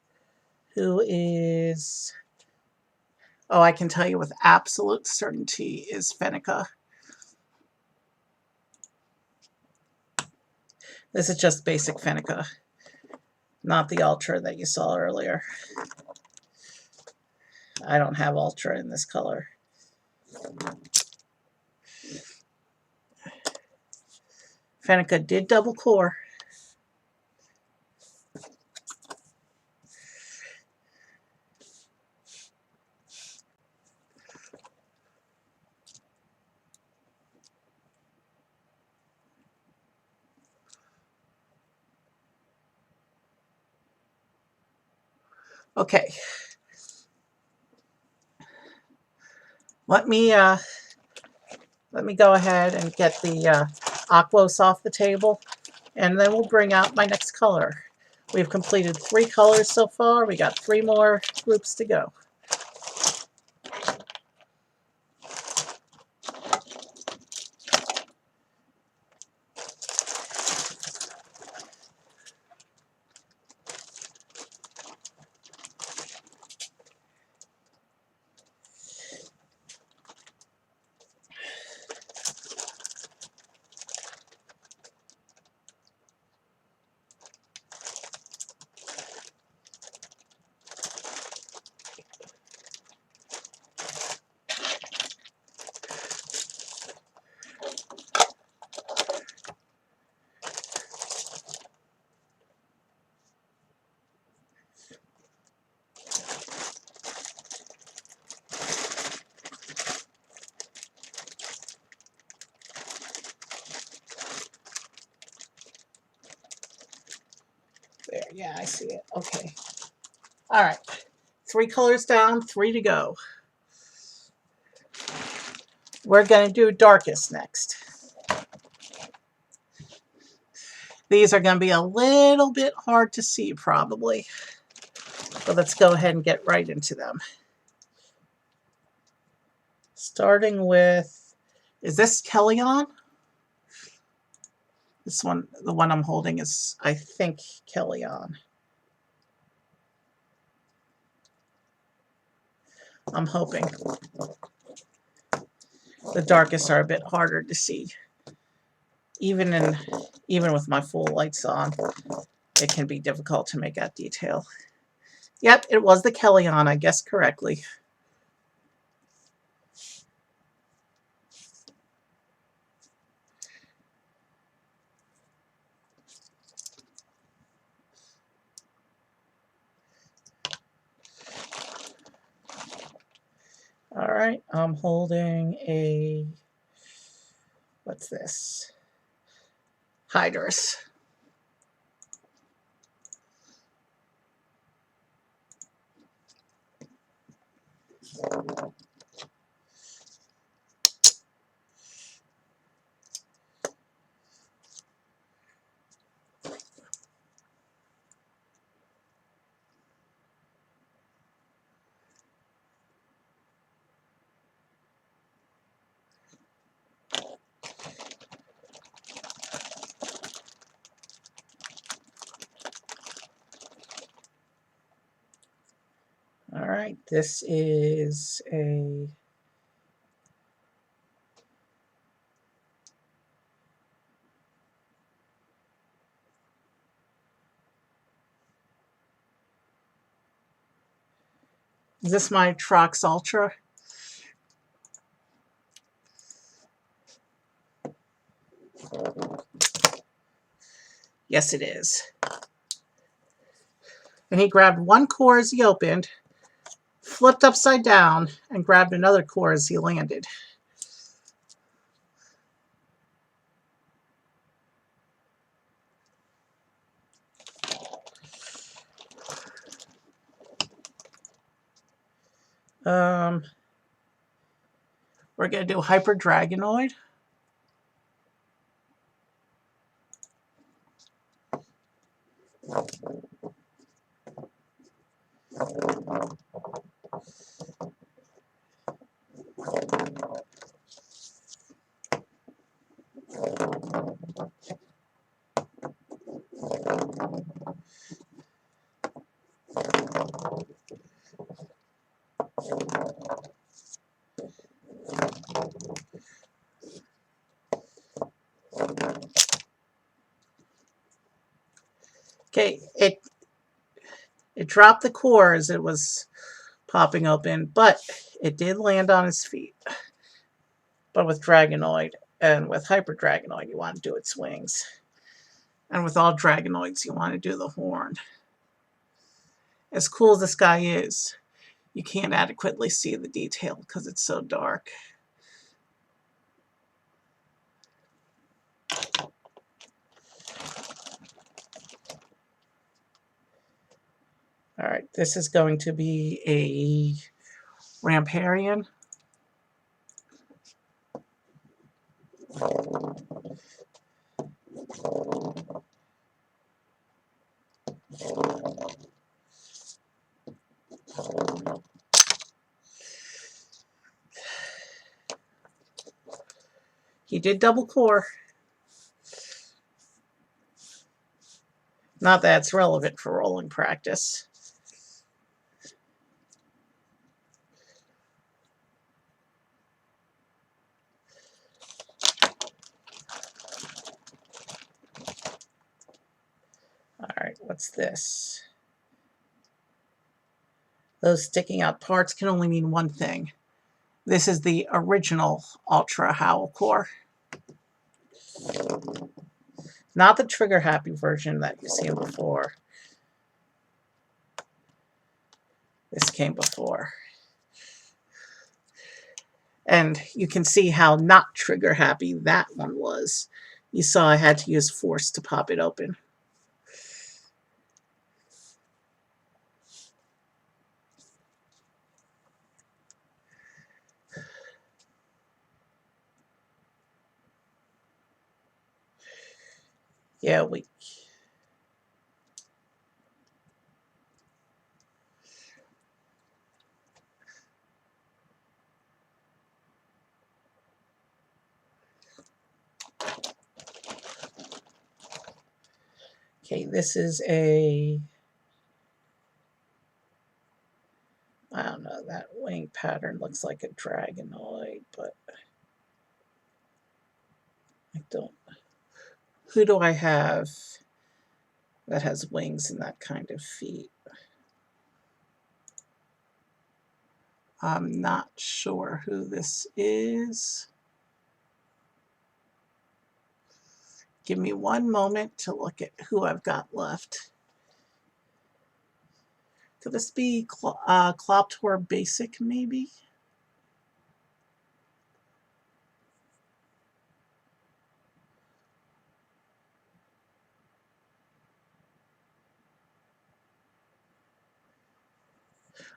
who is, oh, I can tell you with absolute certainty, is Fenica. This is just basic Fenica, not the Ultra that you saw earlier. I don't have Ultra in this color. Fenica did double core. Okay. Let me go ahead and get the Aquos off the table, and then we'll bring out my next color. We've completed 3 colors so far. We got 3 more groups to go. Yeah, I see it. Okay. All right. 3 colors down, 3 to go. We're going to do darkest next. These are going to be a little bit hard to see probably. But let's go ahead and get right into them. Starting with, is this Kellyanne? This one, the one I'm holding is, I think, Kellyanne. I'm hoping. The darkest are a bit harder to see. Even with my full lights on, it can be difficult to make out detail. Yep, it was the Kellyanne, I guessed correctly. All right, I'm holding a, what's this? Hydrus. All right, this is a, is this my Trox Ultra? Yes, it is. And he grabbed one core as he opened, flipped upside down, and grabbed another core as he landed. We're going to do Hyper Dragonoid. Okay, it dropped the core as it was popping open, but it did land on his feet. But with Dragonoid and with Hyper Dragonoid, you want to do its wings. And with all Dragonoids, you want to do the horn. As cool as this guy is, you can't adequately see the detail because it's so dark. All right, this is going to be a Ramparian. He did double core. Not that it's relevant for rolling practice. All right, what's this? Those sticking out parts can only mean one thing. This is the original Ultra Howl core. Not the trigger happy version that you've seen before. This came before. And you can see how not trigger happy that one was. You saw I had to use force to pop it open. Yeah, we. Okay, this is a. I don't know, that wing pattern looks like a dragonoid, but I don't. Who do I have that has wings and that kind of feet? I'm not sure who this is. Give me one moment to look at who I've got left. Could this be Cloptor Basic, maybe?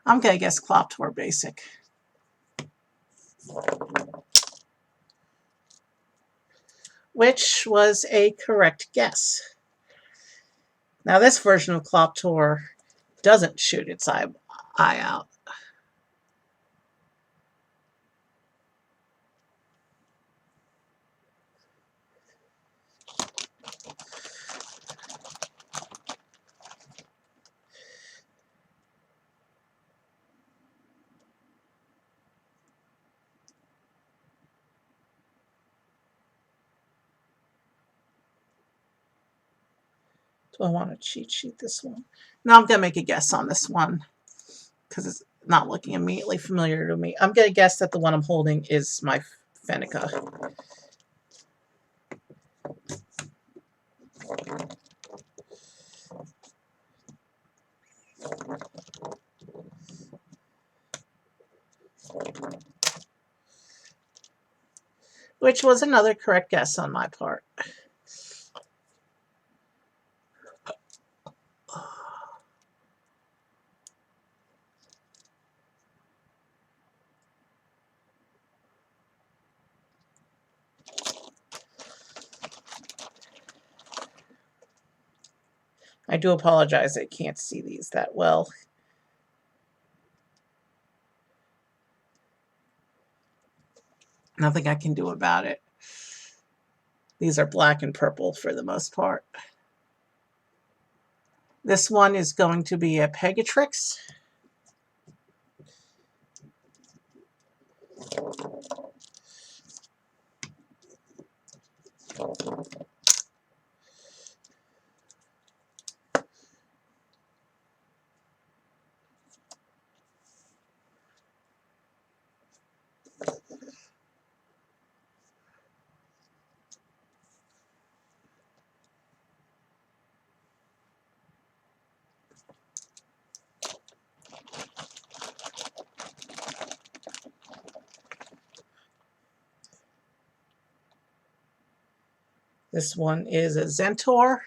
I'm going to guess Cloptor Basic. Which was a correct guess. Now this version of Cloptor doesn't shoot its eye out. Do I want to cheat sheet this one? No, I'm going to make a guess on this one because it's not looking immediately familiar to me. I'm going to guess that the one I'm holding is my Fenica. Which was another correct guess on my part. I do apologize, I can't see these that well. Nothing I can do about it. These are black and purple for the most part. This one is going to be a Pegatrix. This one is a Zentor.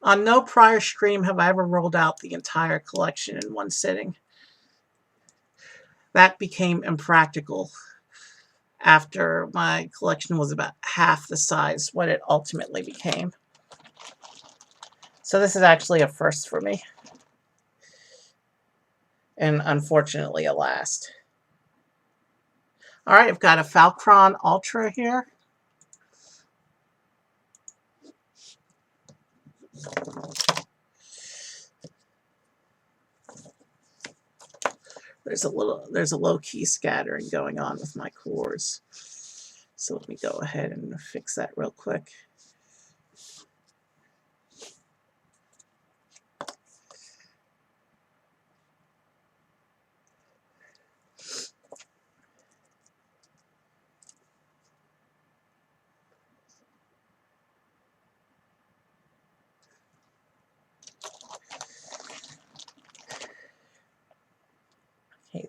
On no prior stream have I ever rolled out the entire collection in one sitting. That became impractical after my collection was about half the size what it ultimately became. So this is actually a first for me. And unfortunately a last. All right, I've got a Falcron Ultra here. There's a low-key scattering going on with my cores. So let me go ahead and fix that real quick.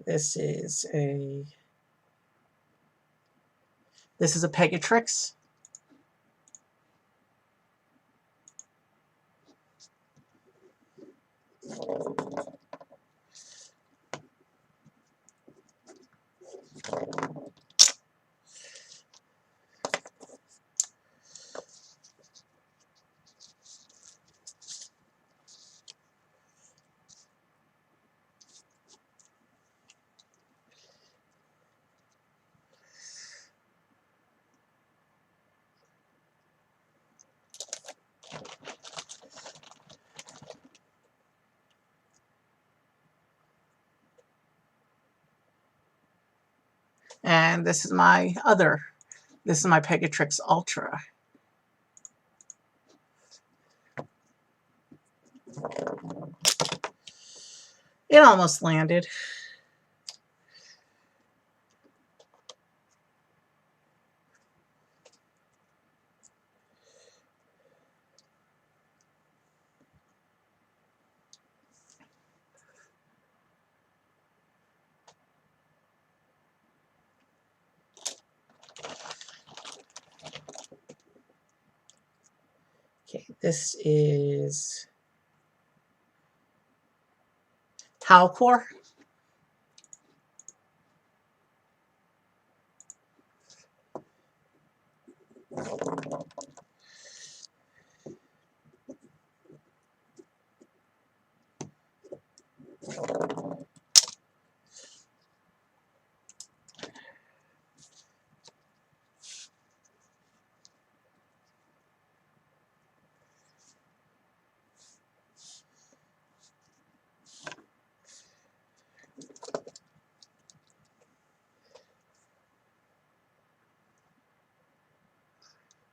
This is a Pegatrix. And this is my Pegatrix Ultra. It almost landed. Okay, this is Halcor.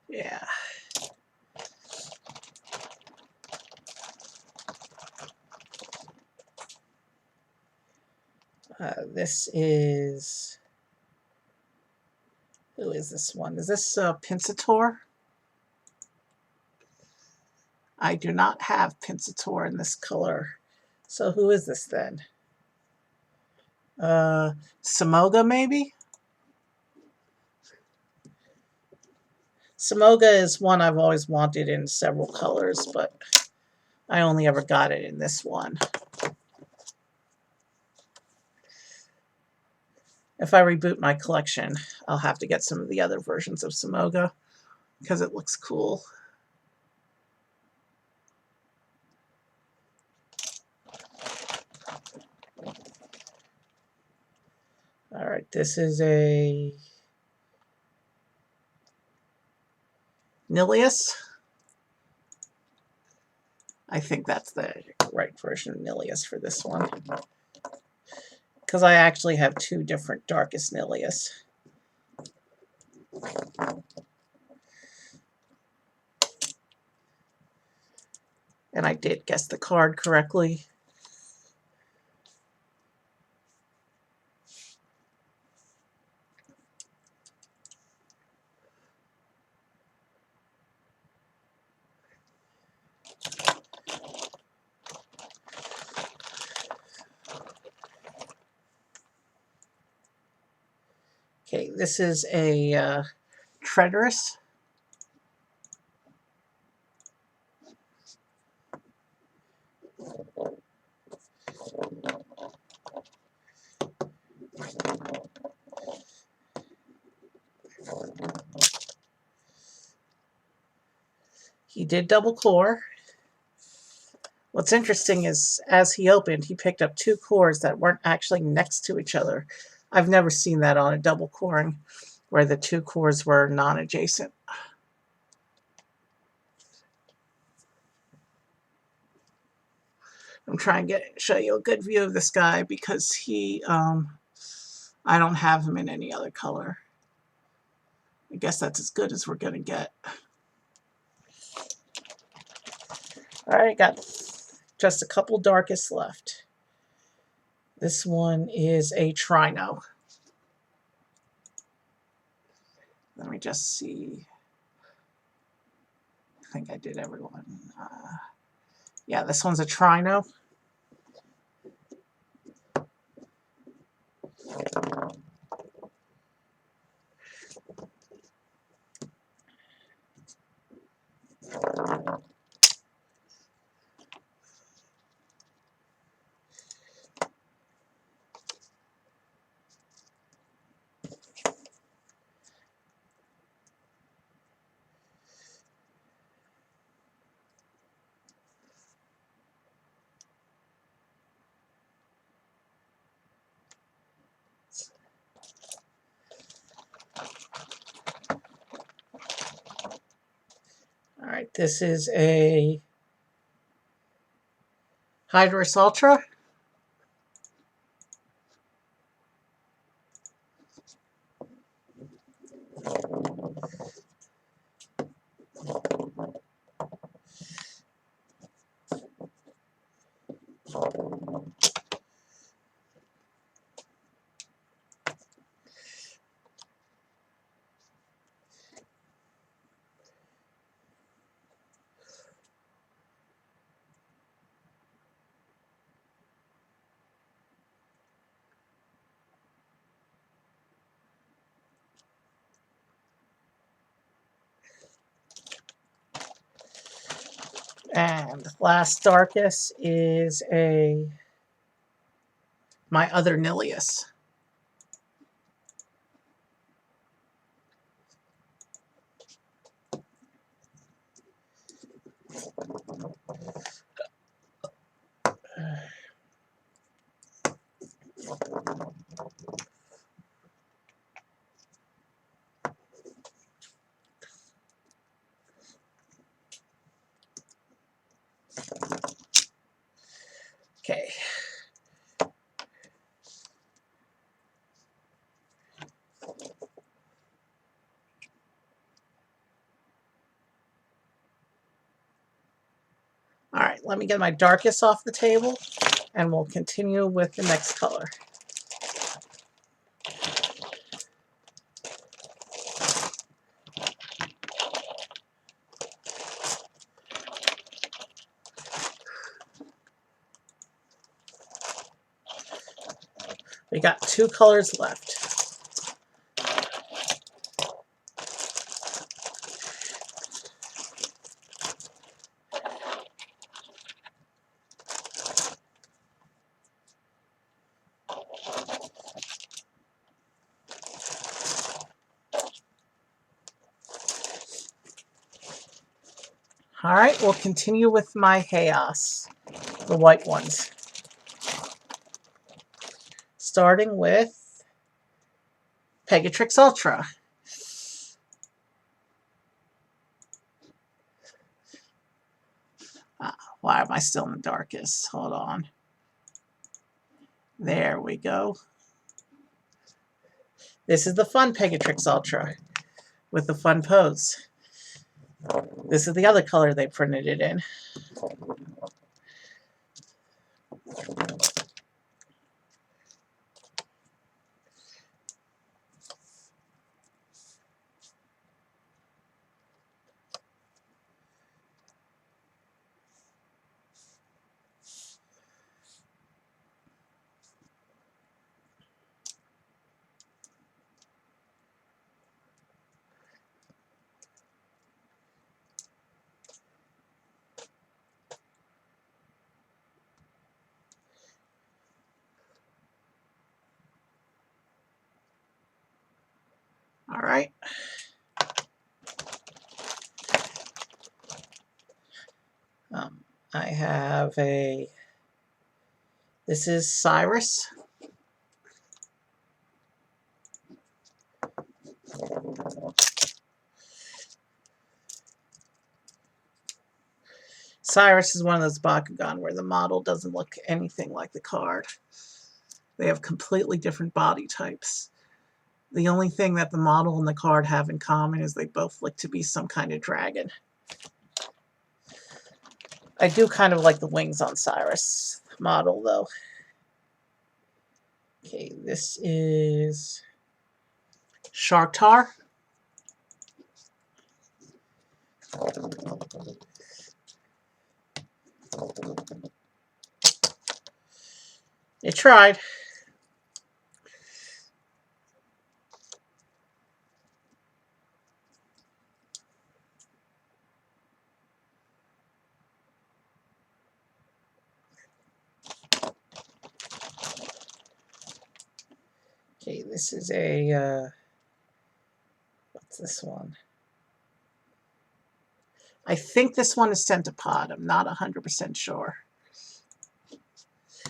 Yeah. This is... Who is this one? Is this Pinsator? I do not have Pinsator in this color. So who is this then? Samoga, maybe? Samoga is one I've always wanted in several colors, but I only ever got it in this one. If I reboot my collection, I'll have to get some of the other versions of Samoga because it looks cool. All right, this is a Nilius. I think that's the right version of Nilius for this one, because I actually have two different Darkest Nilius. And I did guess the card correctly. Okay, this is a Treacherous. He did double core. What's interesting is, as he opened, he picked up two cores that weren't actually next to each other. I've never seen that on a double coring, where the two cores were non-adjacent. I'm trying to show you a good view of this guy because I don't have him in any other color. I guess that's as good as we're going to get. All right, got just a couple Darkest left. This one is a Trino. Let me just see. I think I did everyone. Yeah, this one's a Trino. This is a Hydrus Ultra. And last darkest is my other Nilius. Okay. All right, let me get my darkest off the table, and we'll continue with the next color. We got 2 colors left. All right, we'll continue with my Chaos, the white ones. Starting with Pegatrix Ultra. Why am I still in the darkest? Hold on. There we go. This is the fun Pegatrix Ultra with the fun pose. This is the other color they printed it in. All right. I have this is Cyrus. Cyrus is one of those Bakugan where the model doesn't look anything like the card. They have completely different body types. The only thing that the model and the card have in common is they both look to be some kind of dragon. I do kind of like the wings on Cyrus model, though. Okay, this is Sharktar. It tried. Okay, this is what's this one? I think this one is Centipod. I'm not 100% sure.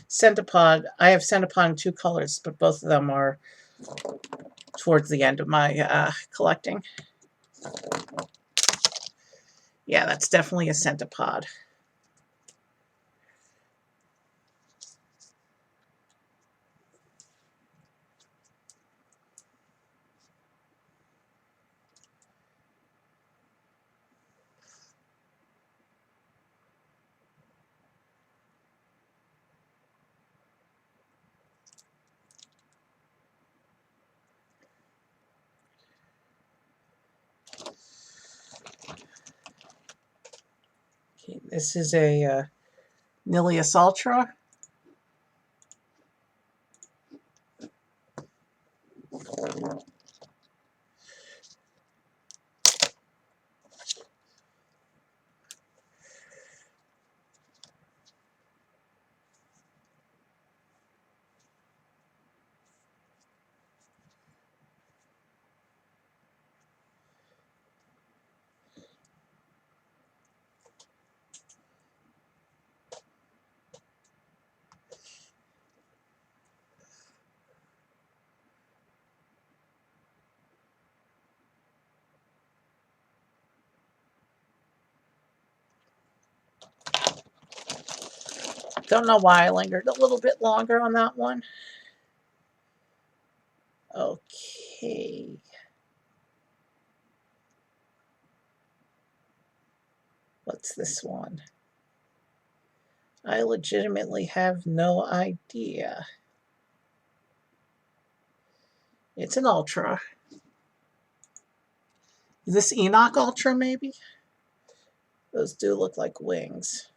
Centipod, I have Centipod in 2 colors, but both of them are towards the end of my collecting. Yeah, that's definitely a centipod. Okay, this is a Nilius Ultra. Don't know why I lingered a little bit longer on that one. Okay. What's this one? I legitimately have no idea. It's an Ultra. Is this Enoch Ultra, maybe? Those do look like wings.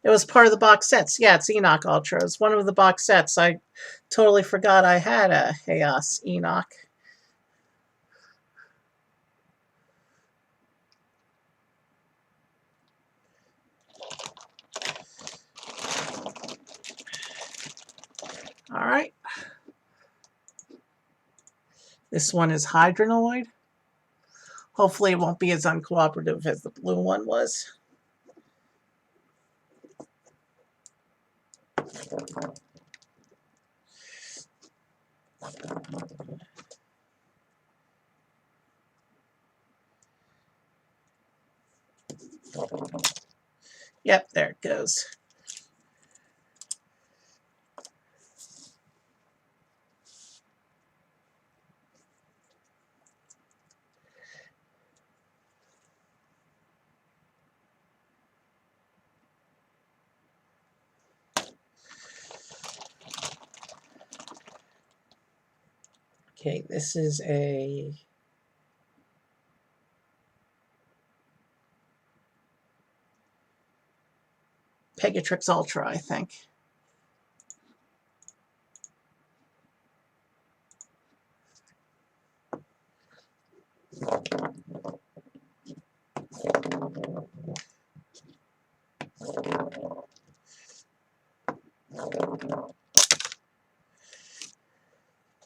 It was part of the box sets. Yeah, it's Enoch Ultra. It's one of the box sets. I totally forgot I had a Chaos Enoch. All right. This one is Hydronoid. Hopefully it won't be as uncooperative as the blue one was. Yep, there it goes. Okay, this is a Pegatrix Ultra, I think.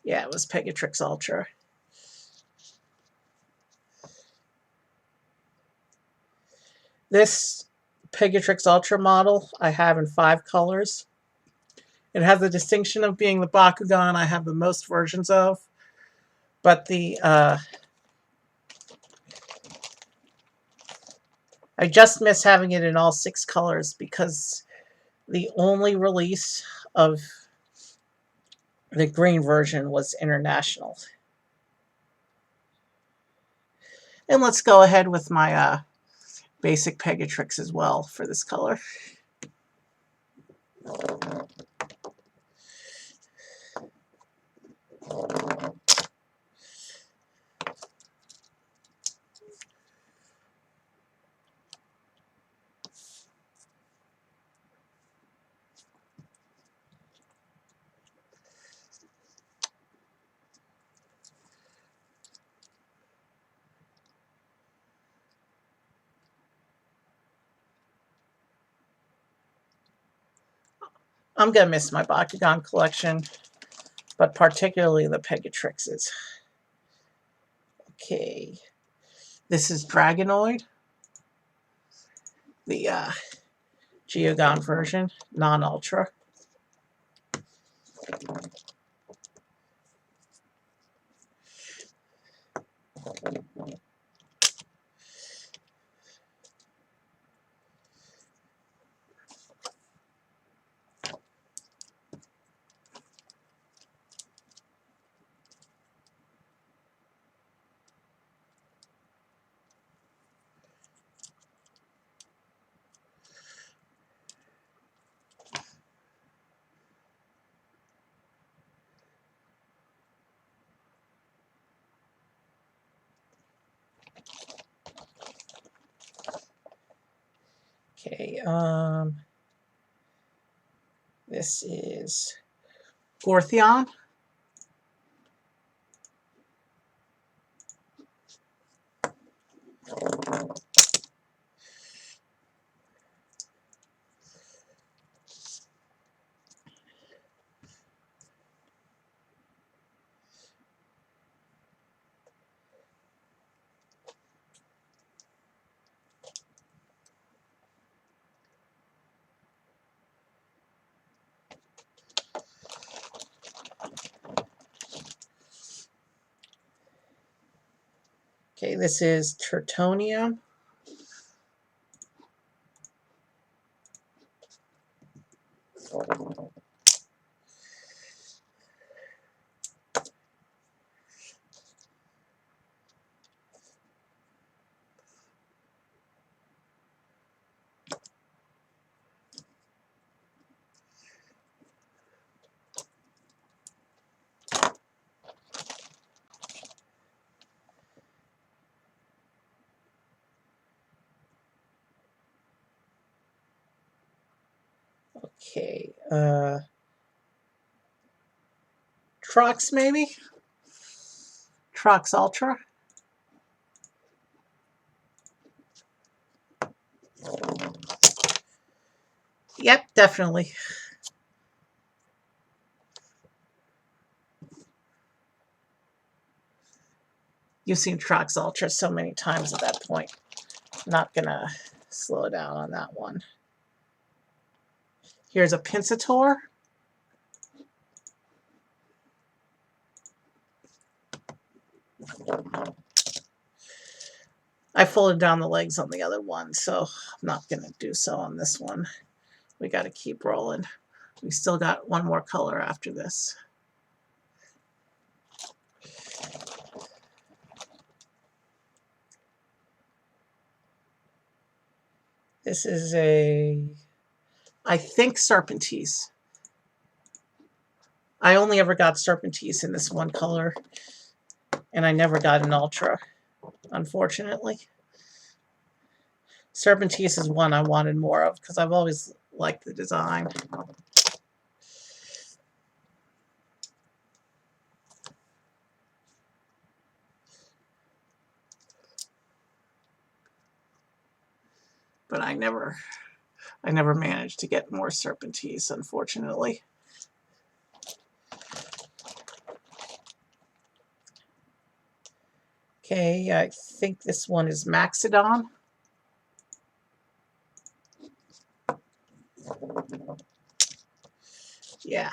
Yeah, it was Pegatrix Ultra. This Pegatrix Ultra model I have in 5 colors. It has the distinction of being the Bakugan I have the most versions of, but I just miss having it in all 6 colors because the only release of the green version was international. And let's go ahead with my basic Pegatrix as well for this color. I'm going to miss my Bakugan collection, but particularly the Pegatrixes. Okay, this is Dragonoid, the Geogon version, non-Ultra. Okay, this is Gortheon. Okay, this is Tertonium. Okay, Trox maybe? Trox Ultra. Yep, definitely. You've seen Trox Ultra so many times at that point. Not gonna slow down on that one. Here's a Pinssator. I folded down the legs on the other one, so I'm not gonna do so on this one. We gotta keep rolling. We still got one more color after this. This is I think Serpentise. I only ever got Serpentise in this one color, and I never got an Ultra, unfortunately. Serpentise is one I wanted more of because I've always liked the design. But I never managed to get more Serpentise, unfortunately. Okay, I think this one is Maxodon. Yeah.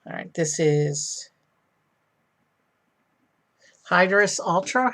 All right, this is Hydrus Ultra.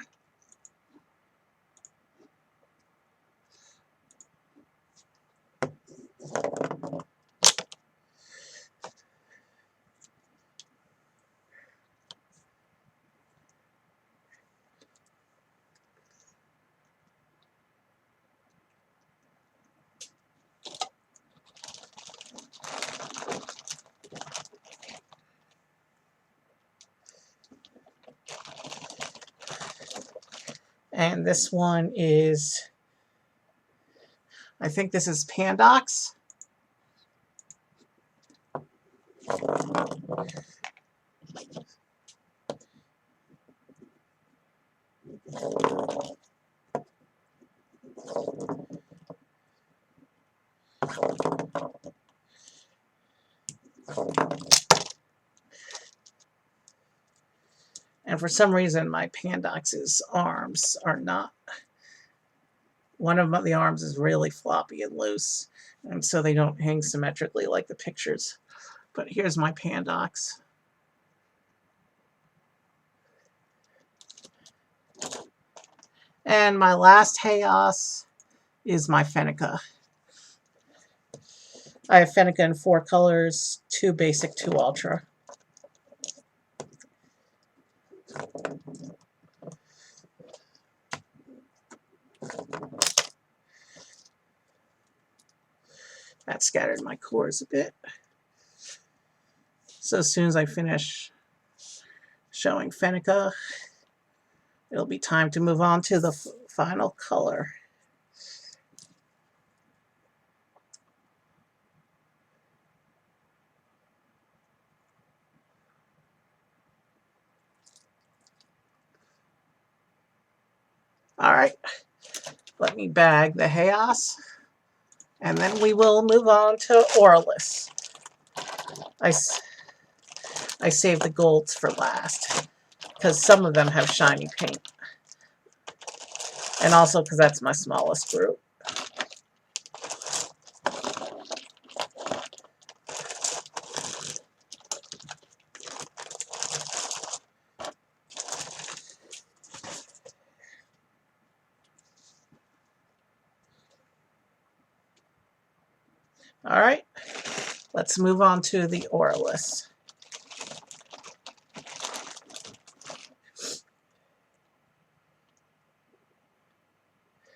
And this one is, I think this is Pandox. And for some reason, my Pandox's arms are not. One of the arms is really floppy and loose, and so they don't hang symmetrically like the pictures. But here's my Pandox. And my last Chaos is my Fenneca. I have Fenneca in 4 colors, 2 basic, 2 ultra. That scattered my cores a bit. So as soon as I finish showing Fenneca, it'll be time to move on to the final color. Alright, let me bag the Chaos, and then we will move on to Aurelus. I saved the golds for last, because some of them have shiny paint. And also because that's my smallest group. Alright, let's move on to the Aurelus.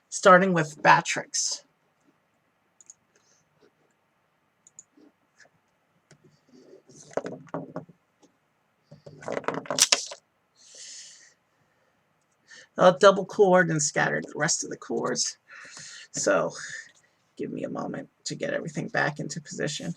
Starting with Batrix. I'll double cored and scattered the rest of the cores. So give me a moment to get everything back into position.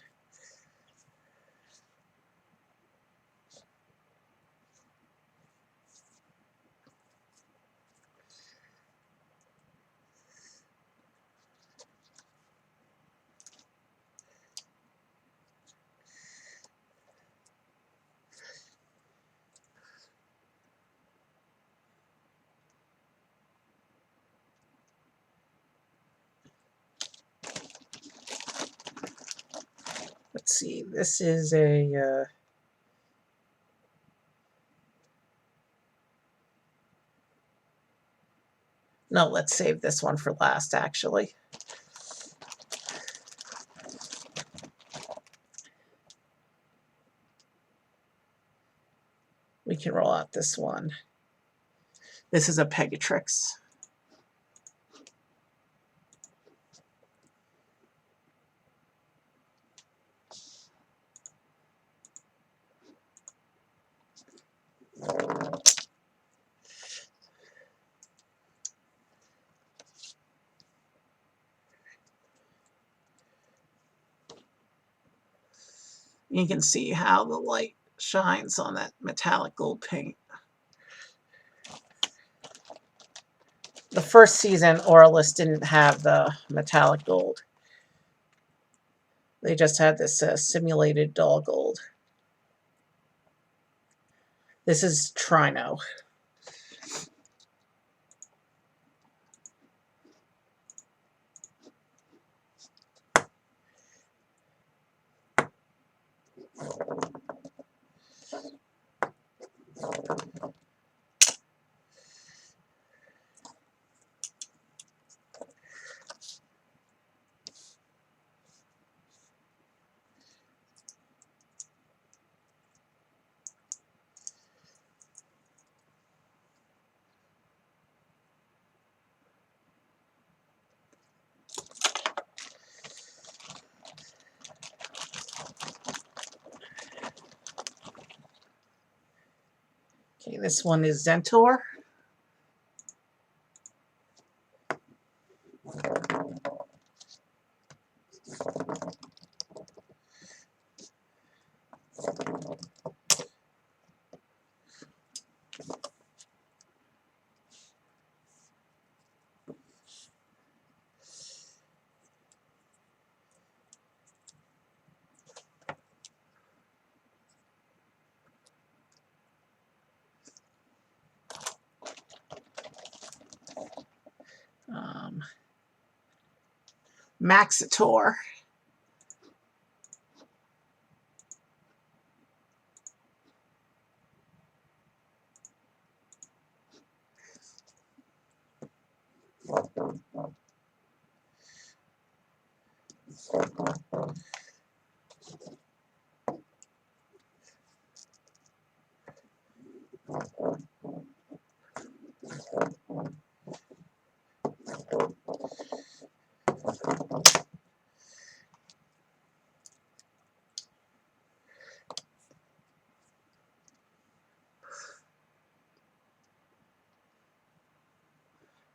Let's see, this is a no, let's save this one for last, actually. We can roll out this one. This is a Pegatrix. You can see how the light shines on that metallic gold paint. The first season, Aurelus didn't have the metallic gold. They just had this simulated dull gold. This is Trino. Okay, this one is Zentor. Maxitor.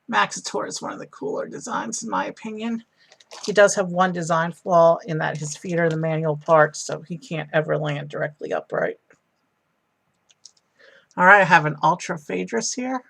Maxitor is one of the cooler designs in my opinion. He does have one design flaw in that his feet are the manual parts, so he can't ever land directly upright. Alright, I have an Ultra Phaedrus here.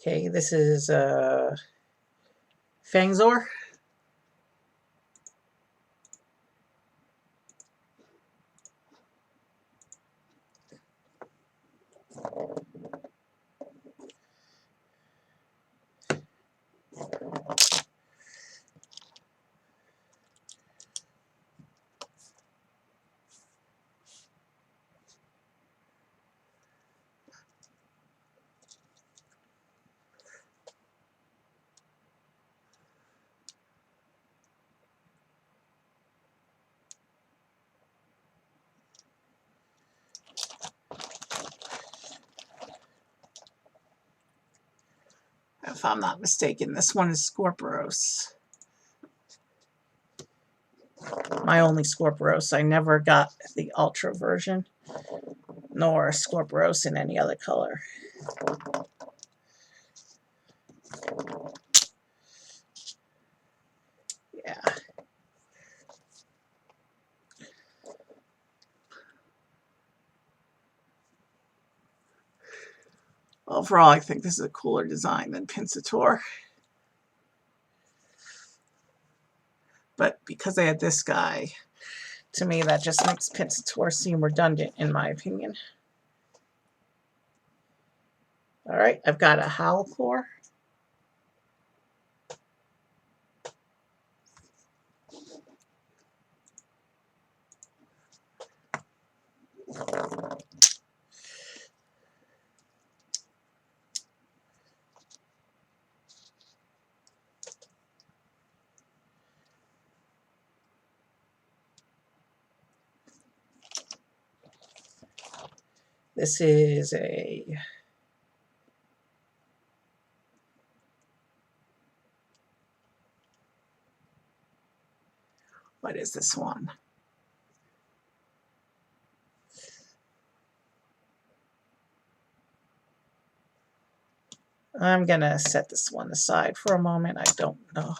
Okay, this is Fangzor. If I'm not mistaken, this one is Scorpios. My only Scorpios. I never got the Ultra version, nor Scorpios in any other color. Yeah. Overall, I think this is a cooler design than Pinssator. But because I had this guy, to me that just makes Pinssator seem redundant in my opinion. Alright, I've got a Howlcore. This is a what is this one? I'm gonna set this one aside for a moment. I don't know.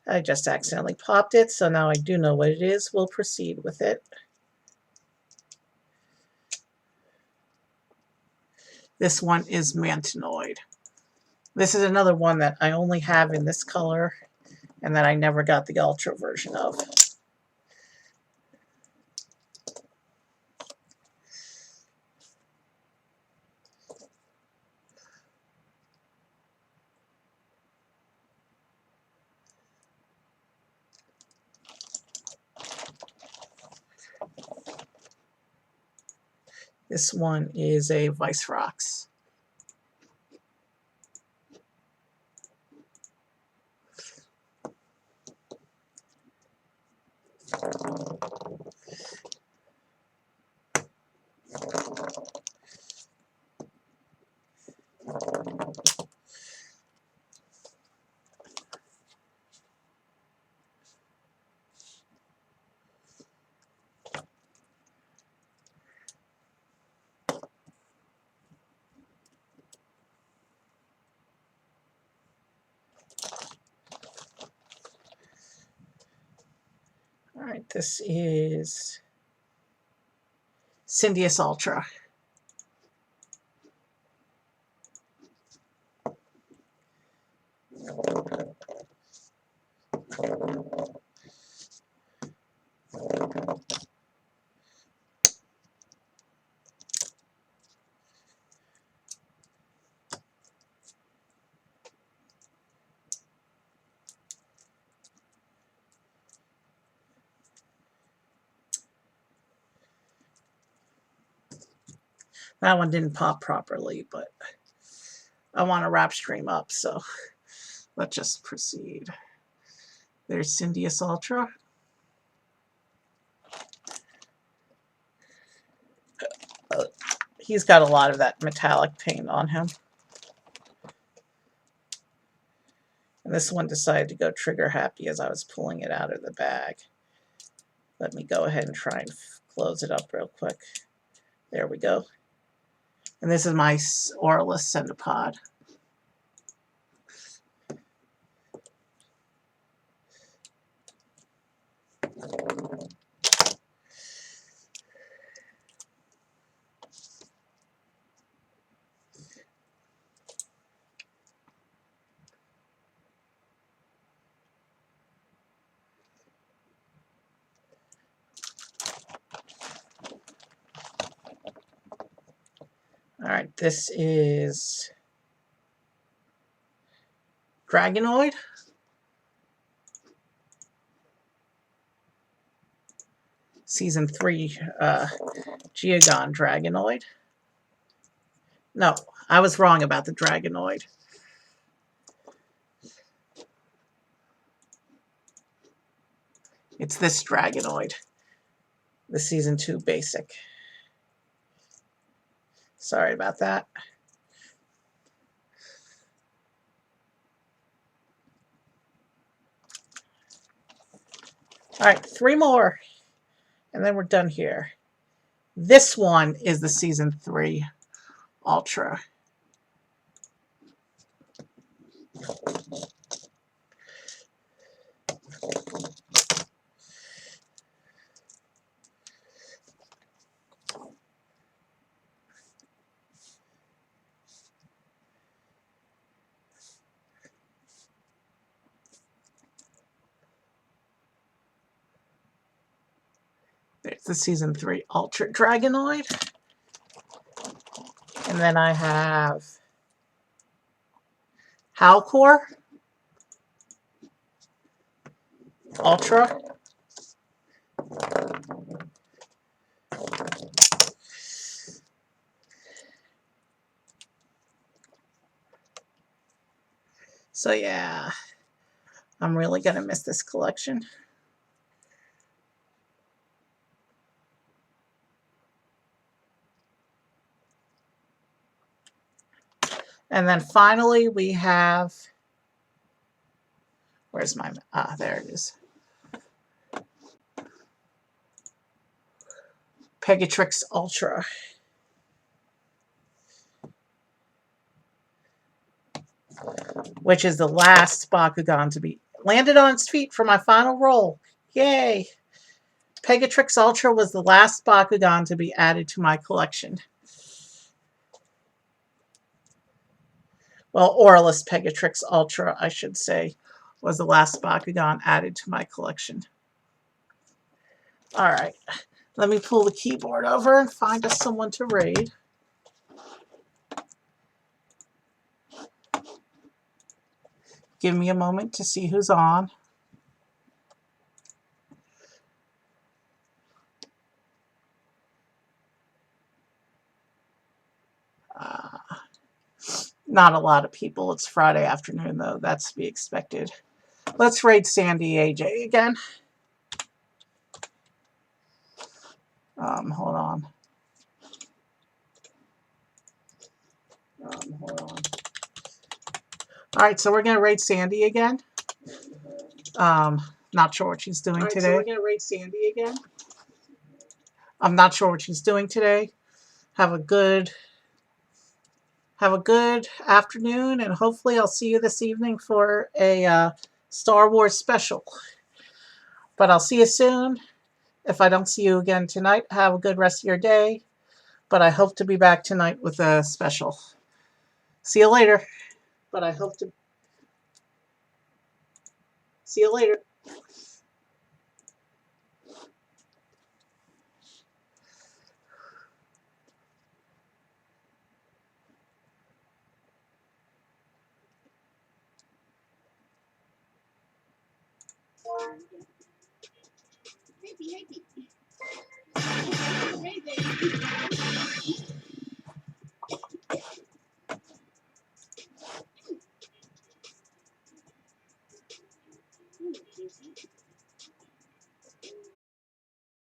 I just accidentally popped it, so now I do know what it is. We'll proceed with it. This one is Mantinoid. This is another one that I only have in this color and that I never got the Ultra version of. This one is a Vicerox. Alright, this is Cindius Ultra. That one didn't pop properly, but I want to wrap stream up, so let's just proceed. There's Cindius Ultra. He's got a lot of that metallic paint on him. And this one decided to go trigger happy as I was pulling it out of the bag. Let me go ahead and try and close it up real quick. There we go. And this is my Aurelus Centipod. Alright, this is Dragonoid. Season 3 Geogon Dragonoid. No, I was wrong about the Dragonoid. It's this Dragonoid. The Season 2 Basic. Sorry about that. Alright, 3 more. And then we're done here. This one is the Season 3 Ultra. There's the Season 3 Ultra Dragonoid. And then I have Halcor Ultra. So yeah, I'm really going to miss this collection. And then finally we have, where's my, there it is. Pegatrix Ultra. Which is the last Bakugan to be landed on its feet for my final roll. Yay! Pegatrix Ultra was the last Bakugan to be added to my collection. Well, Aurelus Pegatrix Ultra, I should say, was the last Bakugan added to my collection. Alright, let me pull the keyboard over and find us someone to raid. Give me a moment to see who's on. Not a lot of people. It's Friday afternoon, though. That's to be expected. Let's raid Sandy AJ again. Hold on. Hold on. Alright, so we're going to raid Sandy again. Not sure what she's doing today. So we're going to raid Sandy again. I'm not sure what she's doing today. Have a good afternoon, and hopefully I'll see you this evening for a Star Wars special. But I'll see you soon. If I don't see you again tonight, have a good rest of your day. But I hope to be back tonight with a special. See you later. But I hope to see you later.